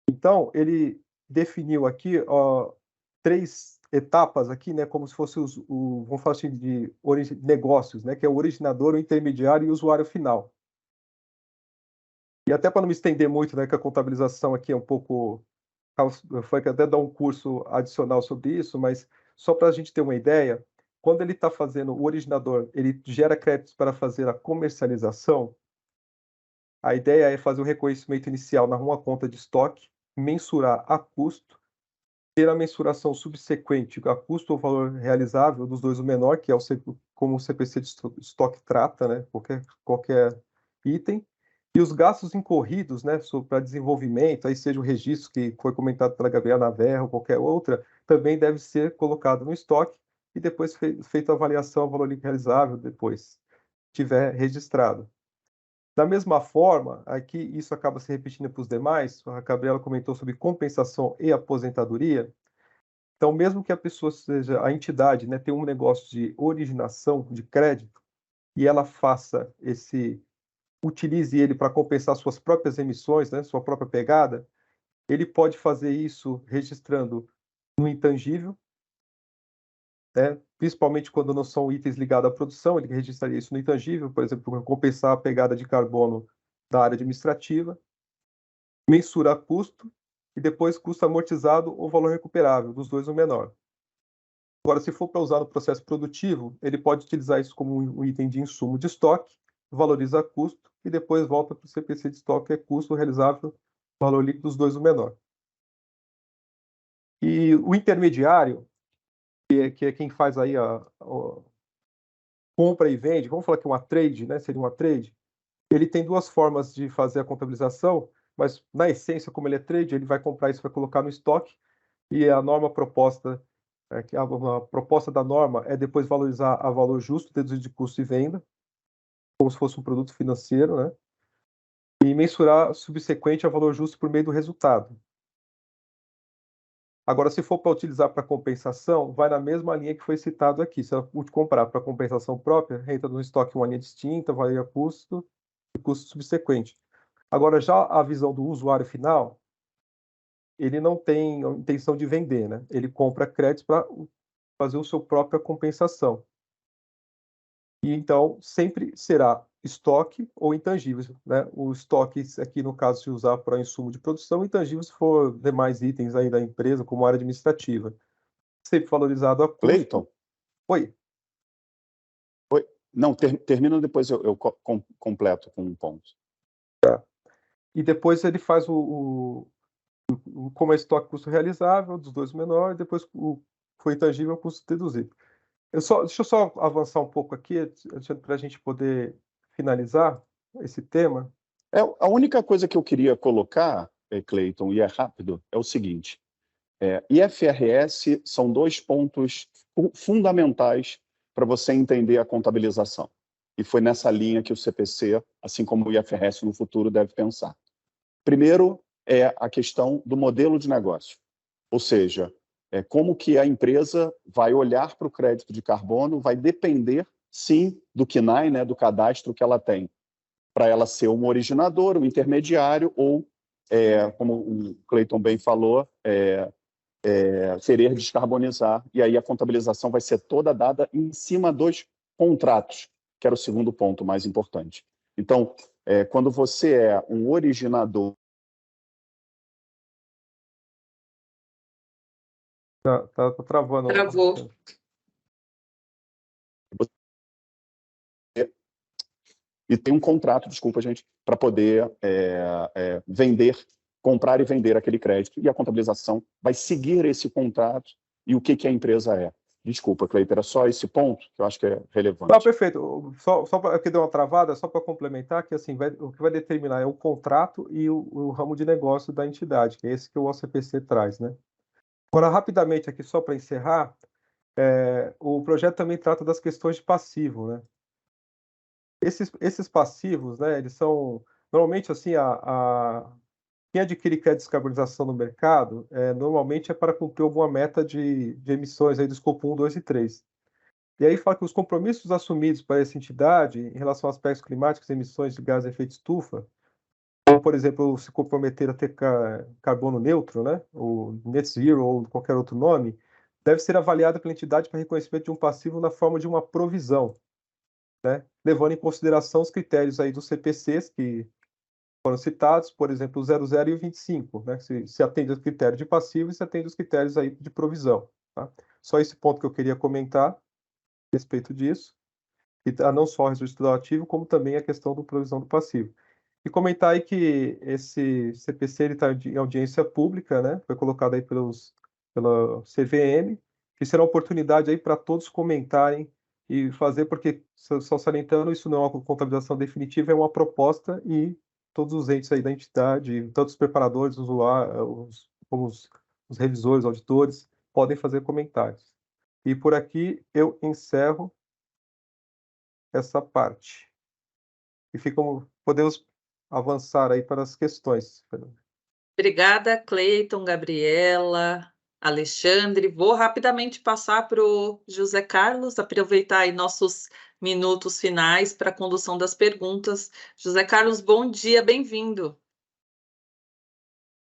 Então, ele definiu aqui 3 etapas aqui, né, como se fosse vamos falar assim, de negócios, né, que é o originador, o intermediário e o usuário final. E até para não me estender muito, né, que a contabilização aqui é um pouco... Foi até dar um curso adicional sobre isso, mas só para a gente ter uma ideia, quando ele está fazendo o originador, ele gera créditos para fazer a comercialização, a ideia é fazer o reconhecimento inicial na uma conta de estoque, mensurar a custo, ter a mensuração subsequente a custo ou valor realizável dos dois o menor, que é como o CPC de estoque trata, né, qualquer item, e os gastos incorridos, né, para desenvolvimento, aí seja o registro que foi comentado pela Gabriela Naverra ou qualquer outra, também deve ser colocado no estoque e depois feita a avaliação ao valor realizável depois, tiver registrado. Da mesma forma, aqui isso acaba se repetindo para os demais, a Gabriela comentou sobre compensação e aposentadoria. Então, mesmo que a pessoa seja a entidade, né, tenha um negócio de originação de crédito e ela utilize ele para compensar suas próprias emissões, né, sua própria pegada, ele pode fazer isso registrando no intangível, né, principalmente quando não são itens ligados à produção, ele registraria isso no intangível, por exemplo, para compensar a pegada de carbono da área administrativa, mensurar custo e depois custo amortizado ou valor recuperável, dos dois o menor. Agora, se for para usar no processo produtivo, ele pode utilizar isso como um item de insumo de estoque, valoriza custo e depois volta para o CPC de estoque, é custo realizável, valor líquido dos dois o menor. E o intermediário, que é quem faz aí a compra e vende, vamos falar que é uma trade, né? Seria uma trade. Ele tem 2 formas de fazer a contabilização, mas na essência, como ele é trade, ele vai comprar isso, vai colocar no estoque, e a norma proposta, a proposta da norma é depois valorizar a valor justo, deduzido de custo e venda, como se fosse um produto financeiro, né? E mensurar subsequente a valor justo por meio do resultado. Agora, se for para utilizar para compensação, vai na mesma linha que foi citado aqui. Se eu comprar para compensação própria, entra no estoque uma linha distinta, varia custo e custo subsequente. Agora, já a visão do usuário final, ele não tem a intenção de vender, né? Ele compra créditos para fazer a sua própria compensação. E então, sempre será estoque ou intangíveis, né? O estoque aqui, no caso, se usar para insumo de produção, intangível se for demais itens aí da empresa, como área administrativa. Sempre valorizado a custo. Cleiton? Oi. Não, termina, depois eu completo com um ponto. E depois ele faz como é estoque custo realizável, dos dois menor, e depois o foi intangível custo deduzido. Deixa eu só avançar um pouco aqui, para a gente poder finalizar esse tema. A única coisa que eu queria colocar, Cleiton, e é rápido, é o seguinte. IFRS são 2 pontos fundamentais para você entender a contabilização. E foi nessa linha que o CPC, assim como o IFRS no futuro, deve pensar. Primeiro é a questão do modelo de negócio. Ou seja, como que a empresa vai olhar para o crédito de carbono, vai depender, sim, do CNAE, né, do cadastro que ela tem, para ela ser um originador, um intermediário ou, como o Cleiton bem falou, querer descarbonizar, e aí a contabilização vai ser toda dada em cima dos contratos, que era o segundo ponto mais importante. Então, quando você é um originador... Tá travando. Travou. E tem um contrato, desculpa, gente, para poder vender, comprar e vender aquele crédito. E a contabilização vai seguir esse contrato e o que a empresa é. Desculpa, Cleiton, era só esse ponto que eu acho que é relevante. Não, perfeito. Só porque deu uma travada, só para complementar, que assim, o que vai determinar é o contrato e o ramo de negócio da entidade, que é esse que o OCPC traz, né? Agora, rapidamente aqui, só para encerrar, o projeto também trata das questões de passivo, né? Esses passivos, né, eles são, normalmente, assim, quem adquire crédito de descarbonização no mercado, normalmente é para cumprir alguma meta de emissões aí do escopo 1, 2 e 3. E aí fala que os compromissos assumidos para essa entidade em relação a aspectos climáticos e emissões de gás de efeito estufa, como, por exemplo, se comprometer a ter carbono neutro, né, ou net zero, ou qualquer outro nome, deve ser avaliado pela entidade para reconhecimento de um passivo na forma de uma provisão, né, levando em consideração os critérios aí dos CPCs que foram citados, por exemplo, o 00 e o 25, né, se atende aos critérios de passivo e se atende aos critérios aí de provisão. Tá? Só esse ponto que eu queria comentar a respeito disso, e não só o registro ativo, como também a questão da provisão do passivo. E comentar aí que esse CPC está em audiência pública, né, foi colocado aí pela CVM, que será uma oportunidade aí para todos comentarem e fazer, porque, só salientando, isso não é uma contabilização definitiva, é uma proposta e todos os entes aí da entidade, tanto os preparadores, usuários, como os revisores, auditores, podem fazer comentários. E por aqui eu encerro essa parte. E podemos avançar aí para as questões. Obrigada, Cleiton, Gabriela, Alexandre. Vou rapidamente passar para o José Carlos, aproveitar aí nossos minutos finais para a condução das perguntas. José Carlos, bom dia, bem-vindo.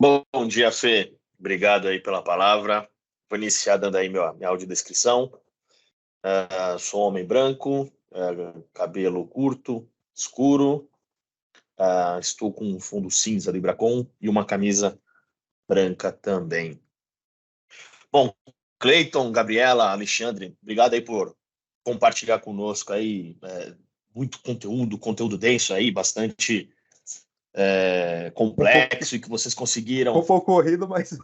Bom dia, Fê. Obrigado aí pela palavra. Vou iniciar dando aí minha audiodescrição. Sou homem branco, cabelo curto, escuro. Estou com um fundo cinza do Ibracon e uma camisa branca também. Bom, Cleiton, Gabriela, Alexandre, obrigado aí por compartilhar conosco aí muito conteúdo denso aí, bastante complexo, e que vocês conseguiram... Um pouco corrido, mas...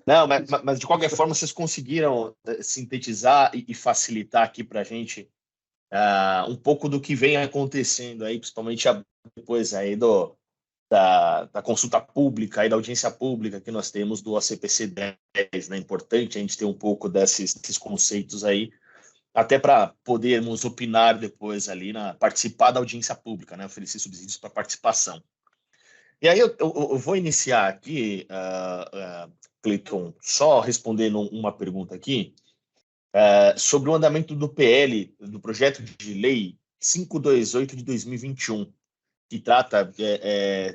Não, mas de qualquer forma vocês conseguiram sintetizar e facilitar aqui para a gente um pouco do que vem acontecendo aí, principalmente depois aí da consulta pública e da audiência pública que nós temos do ACPC 10, né? É importante a gente ter um pouco desses conceitos aí, até para podermos opinar depois ali, participar da audiência pública, né? Oferecer subsídios para participação. E aí eu vou iniciar aqui, Cleiton, só respondendo uma pergunta aqui, sobre o andamento do PL, do projeto de lei 528 de 2021, que trata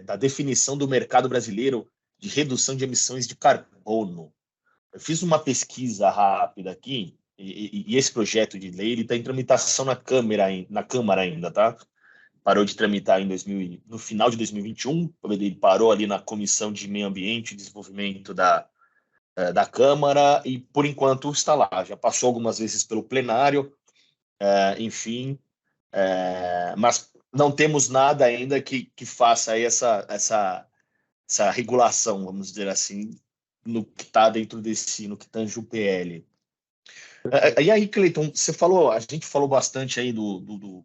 da definição do mercado brasileiro de redução de emissões de carbono. Eu fiz uma pesquisa rápida aqui, e esse projeto de lei está em tramitação na Câmara ainda, tá? Parou de tramitar no final de 2021, ele parou ali na Comissão de Meio Ambiente e Desenvolvimento da Câmara, e por enquanto está lá. Já passou algumas vezes pelo plenário, enfim, mas não temos nada ainda que faça aí essa regulação, vamos dizer assim, no que está dentro no que tange o PL. E aí, Cleiton, a gente falou bastante aí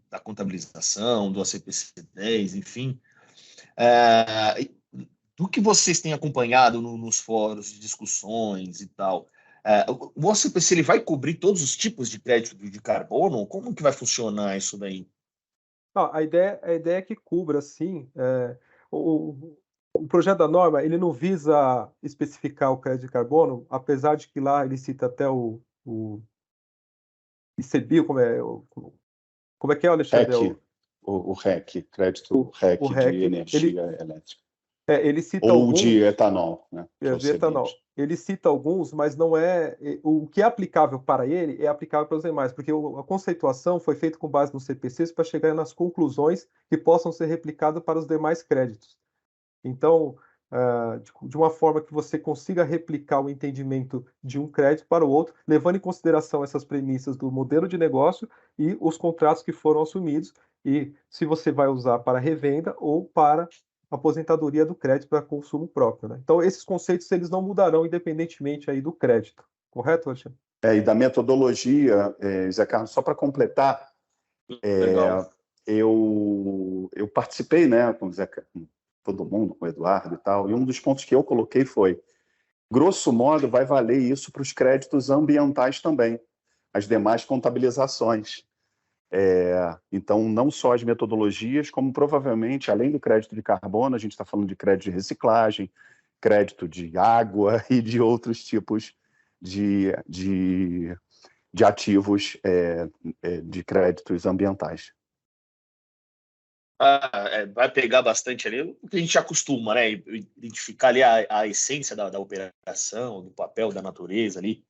da contabilização, do ACPC 10, enfim. Do que vocês têm acompanhado nos fóruns de discussões e tal, o ACPC ele vai cobrir todos os tipos de crédito de carbono? Como que vai funcionar isso daí? Não, a ideia é que cubra, sim. O projeto da norma ele não visa especificar o crédito de carbono, apesar de que lá ele cita até o ICBio, como é que é, Alexandre? O REC, crédito REC de energia elétrica. Ele cita ou alguns, de etanol, né? De etanol. Ele cita alguns, mas não é o que é aplicável para ele é aplicável para os demais, porque a conceituação foi feita com base nos CPCs para chegar nas conclusões que possam ser replicadas para os demais créditos. Então, de uma forma que você consiga replicar o entendimento de um crédito para o outro, levando em consideração essas premissas do modelo de negócio e os contratos que foram assumidos, e se você vai usar para revenda ou para aposentadoria do crédito para consumo próprio, né? Então, esses conceitos eles não mudarão independentemente aí do crédito. Correto, Alexandre? E da metodologia, Zé Carlos, só para completar, eu participei, né, com todo mundo, com o Eduardo e tal, e um dos pontos que eu coloquei foi, grosso modo, vai valer isso para os créditos ambientais também, as demais contabilizações. Então, não só as metodologias, como provavelmente, além do crédito de carbono, a gente está falando de crédito de reciclagem, crédito de água e de outros tipos de ativos de créditos ambientais. Vai pegar bastante ali, o que a gente acostuma, né? Identificar ali a essência da operação, do papel da natureza ali,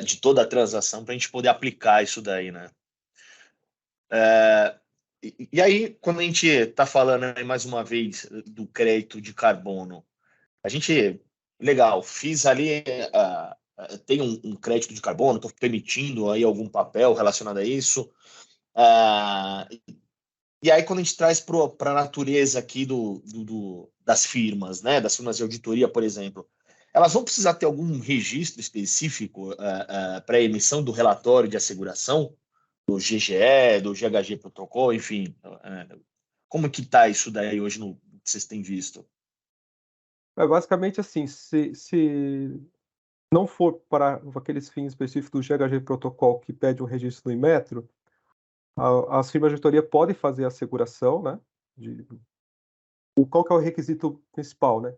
de toda a transação, para a gente poder aplicar isso daí, né? E aí, quando a gente está falando aí, mais uma vez do crédito de carbono, a gente, legal, fiz ali, tem um crédito de carbono, estou permitindo aí algum papel relacionado a isso. E aí, quando a gente traz para a natureza aqui das firmas, né, das firmas de auditoria, por exemplo, elas vão precisar ter algum registro específico para a emissão do relatório de asseguração, do GGE, do GHG Protocol, enfim. Como que está isso daí hoje no que vocês têm visto? Basicamente assim, se não for para aqueles fins específicos do GHG Protocol que pede um registro no Inmetro, as firmas de auditoria podem fazer a asseguração, né? Qual que é o requisito principal, né?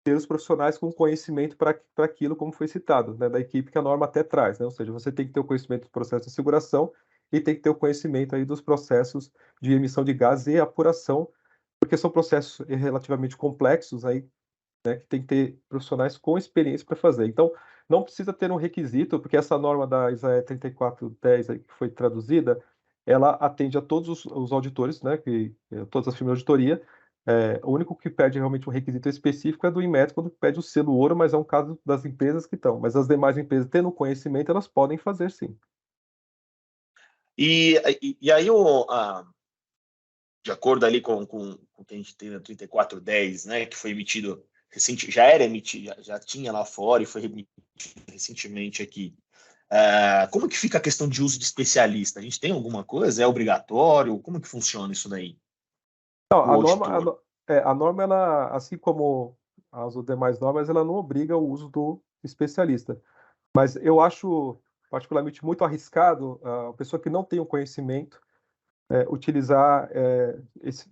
Ter os profissionais com conhecimento para aquilo, como foi citado, né? Da equipe que a norma até traz, né? Ou seja, você tem que ter o conhecimento do processo de asseguração e tem que ter o conhecimento aí dos processos de emissão de gases e apuração, porque são processos relativamente complexos aí, né? Que tem que ter profissionais com experiência para fazer. Então, não precisa ter um requisito, porque essa norma da ISAE 3410 aí, que foi traduzida, ela atende a todos os auditores, né, todas as firmas de auditoria. O único que pede realmente um requisito específico é do Inmetro, quando pede o selo ouro, mas é um caso das empresas que estão. Mas as demais empresas, tendo conhecimento, elas podem fazer, sim. E aí, de acordo ali com o que a gente tem na 3410, né, que foi emitido recente, já era emitido, já tinha lá fora e foi emitido recentemente aqui. Como que fica a questão de uso de especialista? A gente tem alguma coisa? É obrigatório? Como que funciona isso daí? Não, a norma, ela, assim como as demais normas, ela não obriga o uso do especialista. Mas eu acho particularmente muito arriscado a pessoa que não tem o conhecimento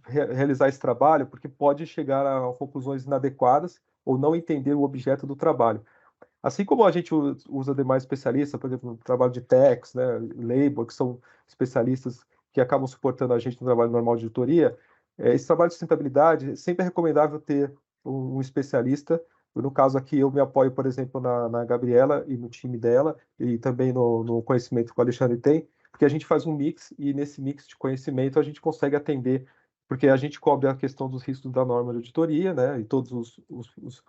realizar esse trabalho, porque pode chegar a conclusões inadequadas ou não entender o objeto do trabalho. Assim como a gente usa demais especialistas, por exemplo, no trabalho de tax, né, labor, que são especialistas que acabam suportando a gente no trabalho normal de auditoria, esse trabalho de sustentabilidade sempre é recomendável ter um especialista. No caso aqui, eu me apoio, por exemplo, na Gabriela e no time dela, e também no conhecimento que o Alexandre tem, porque a gente faz um mix, e nesse mix de conhecimento a gente consegue atender, porque a gente cobre a questão dos riscos da norma de auditoria, né, e todos os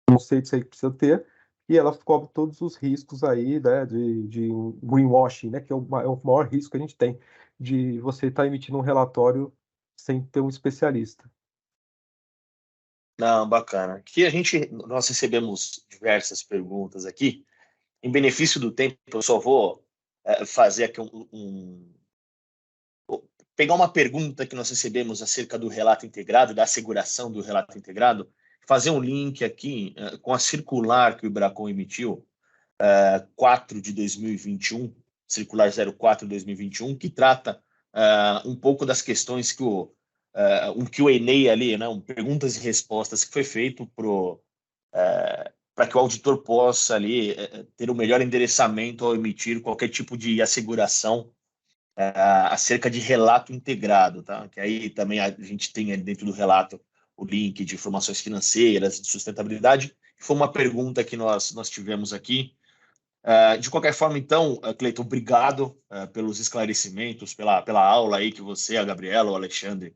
conceitos aí que precisa ter, e ela cobre todos os riscos aí, né, de greenwashing, né, que é o maior risco que a gente tem, de você estar emitindo um relatório sem ter um especialista. Não, bacana. Aqui nós recebemos diversas perguntas aqui. Em benefício do tempo, eu só vou fazer aqui pegar uma pergunta que nós recebemos acerca do relato integrado, da asseguração do relato integrado, fazer um link aqui com a circular que o IBRACON emitiu, 4 de 2021, circular 04 de 2021, que trata um pouco das questões que o Q&A ali, né, perguntas e respostas que foi feito para que o auditor possa ali ter o melhor endereçamento ao emitir qualquer tipo de asseguração acerca de relato integrado, tá? Que aí também a gente tem ali dentro do relato o link de informações financeiras, de sustentabilidade. Foi uma pergunta que nós tivemos aqui. De qualquer forma, então, Cleiton, obrigado pelos esclarecimentos, pela aula aí que você, a Gabriela, o Alexandre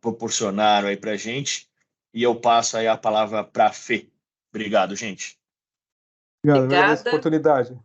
proporcionaram aí para a gente. E eu passo aí a palavra para a Fê. Obrigado, gente. Obrigado, agradeço a oportunidade.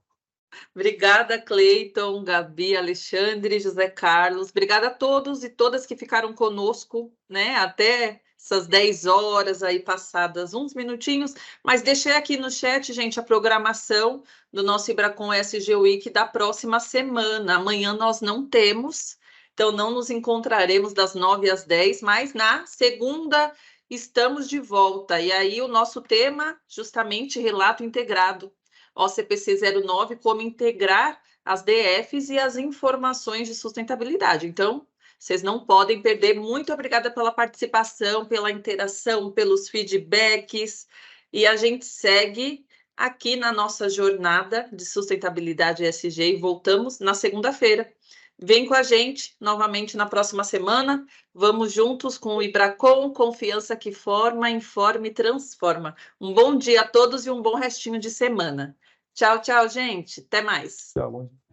Obrigada, Cleiton, Gabi, Alexandre, José Carlos. Obrigada a todos e todas que ficaram conosco, né, até essas 10 horas aí passadas, uns minutinhos, mas deixei aqui no chat, gente, a programação do nosso IBRACON ESG Week da próxima semana. Amanhã nós não temos, então não nos encontraremos das 9 às 10, mas na segunda estamos de volta. E aí o nosso tema, justamente, relato integrado. OCPC 09, como integrar as DFs e as informações de sustentabilidade. Então, vocês não podem perder. Muito obrigada pela participação, pela interação, pelos feedbacks. E a gente segue aqui na nossa jornada de sustentabilidade ESG e voltamos na segunda-feira. Vem com a gente novamente na próxima semana. Vamos juntos com o IBRACON, confiança que forma, informa e transforma. Um bom dia a todos e um bom restinho de semana. Tchau, tchau, gente. Até mais. Tchau, bom dia.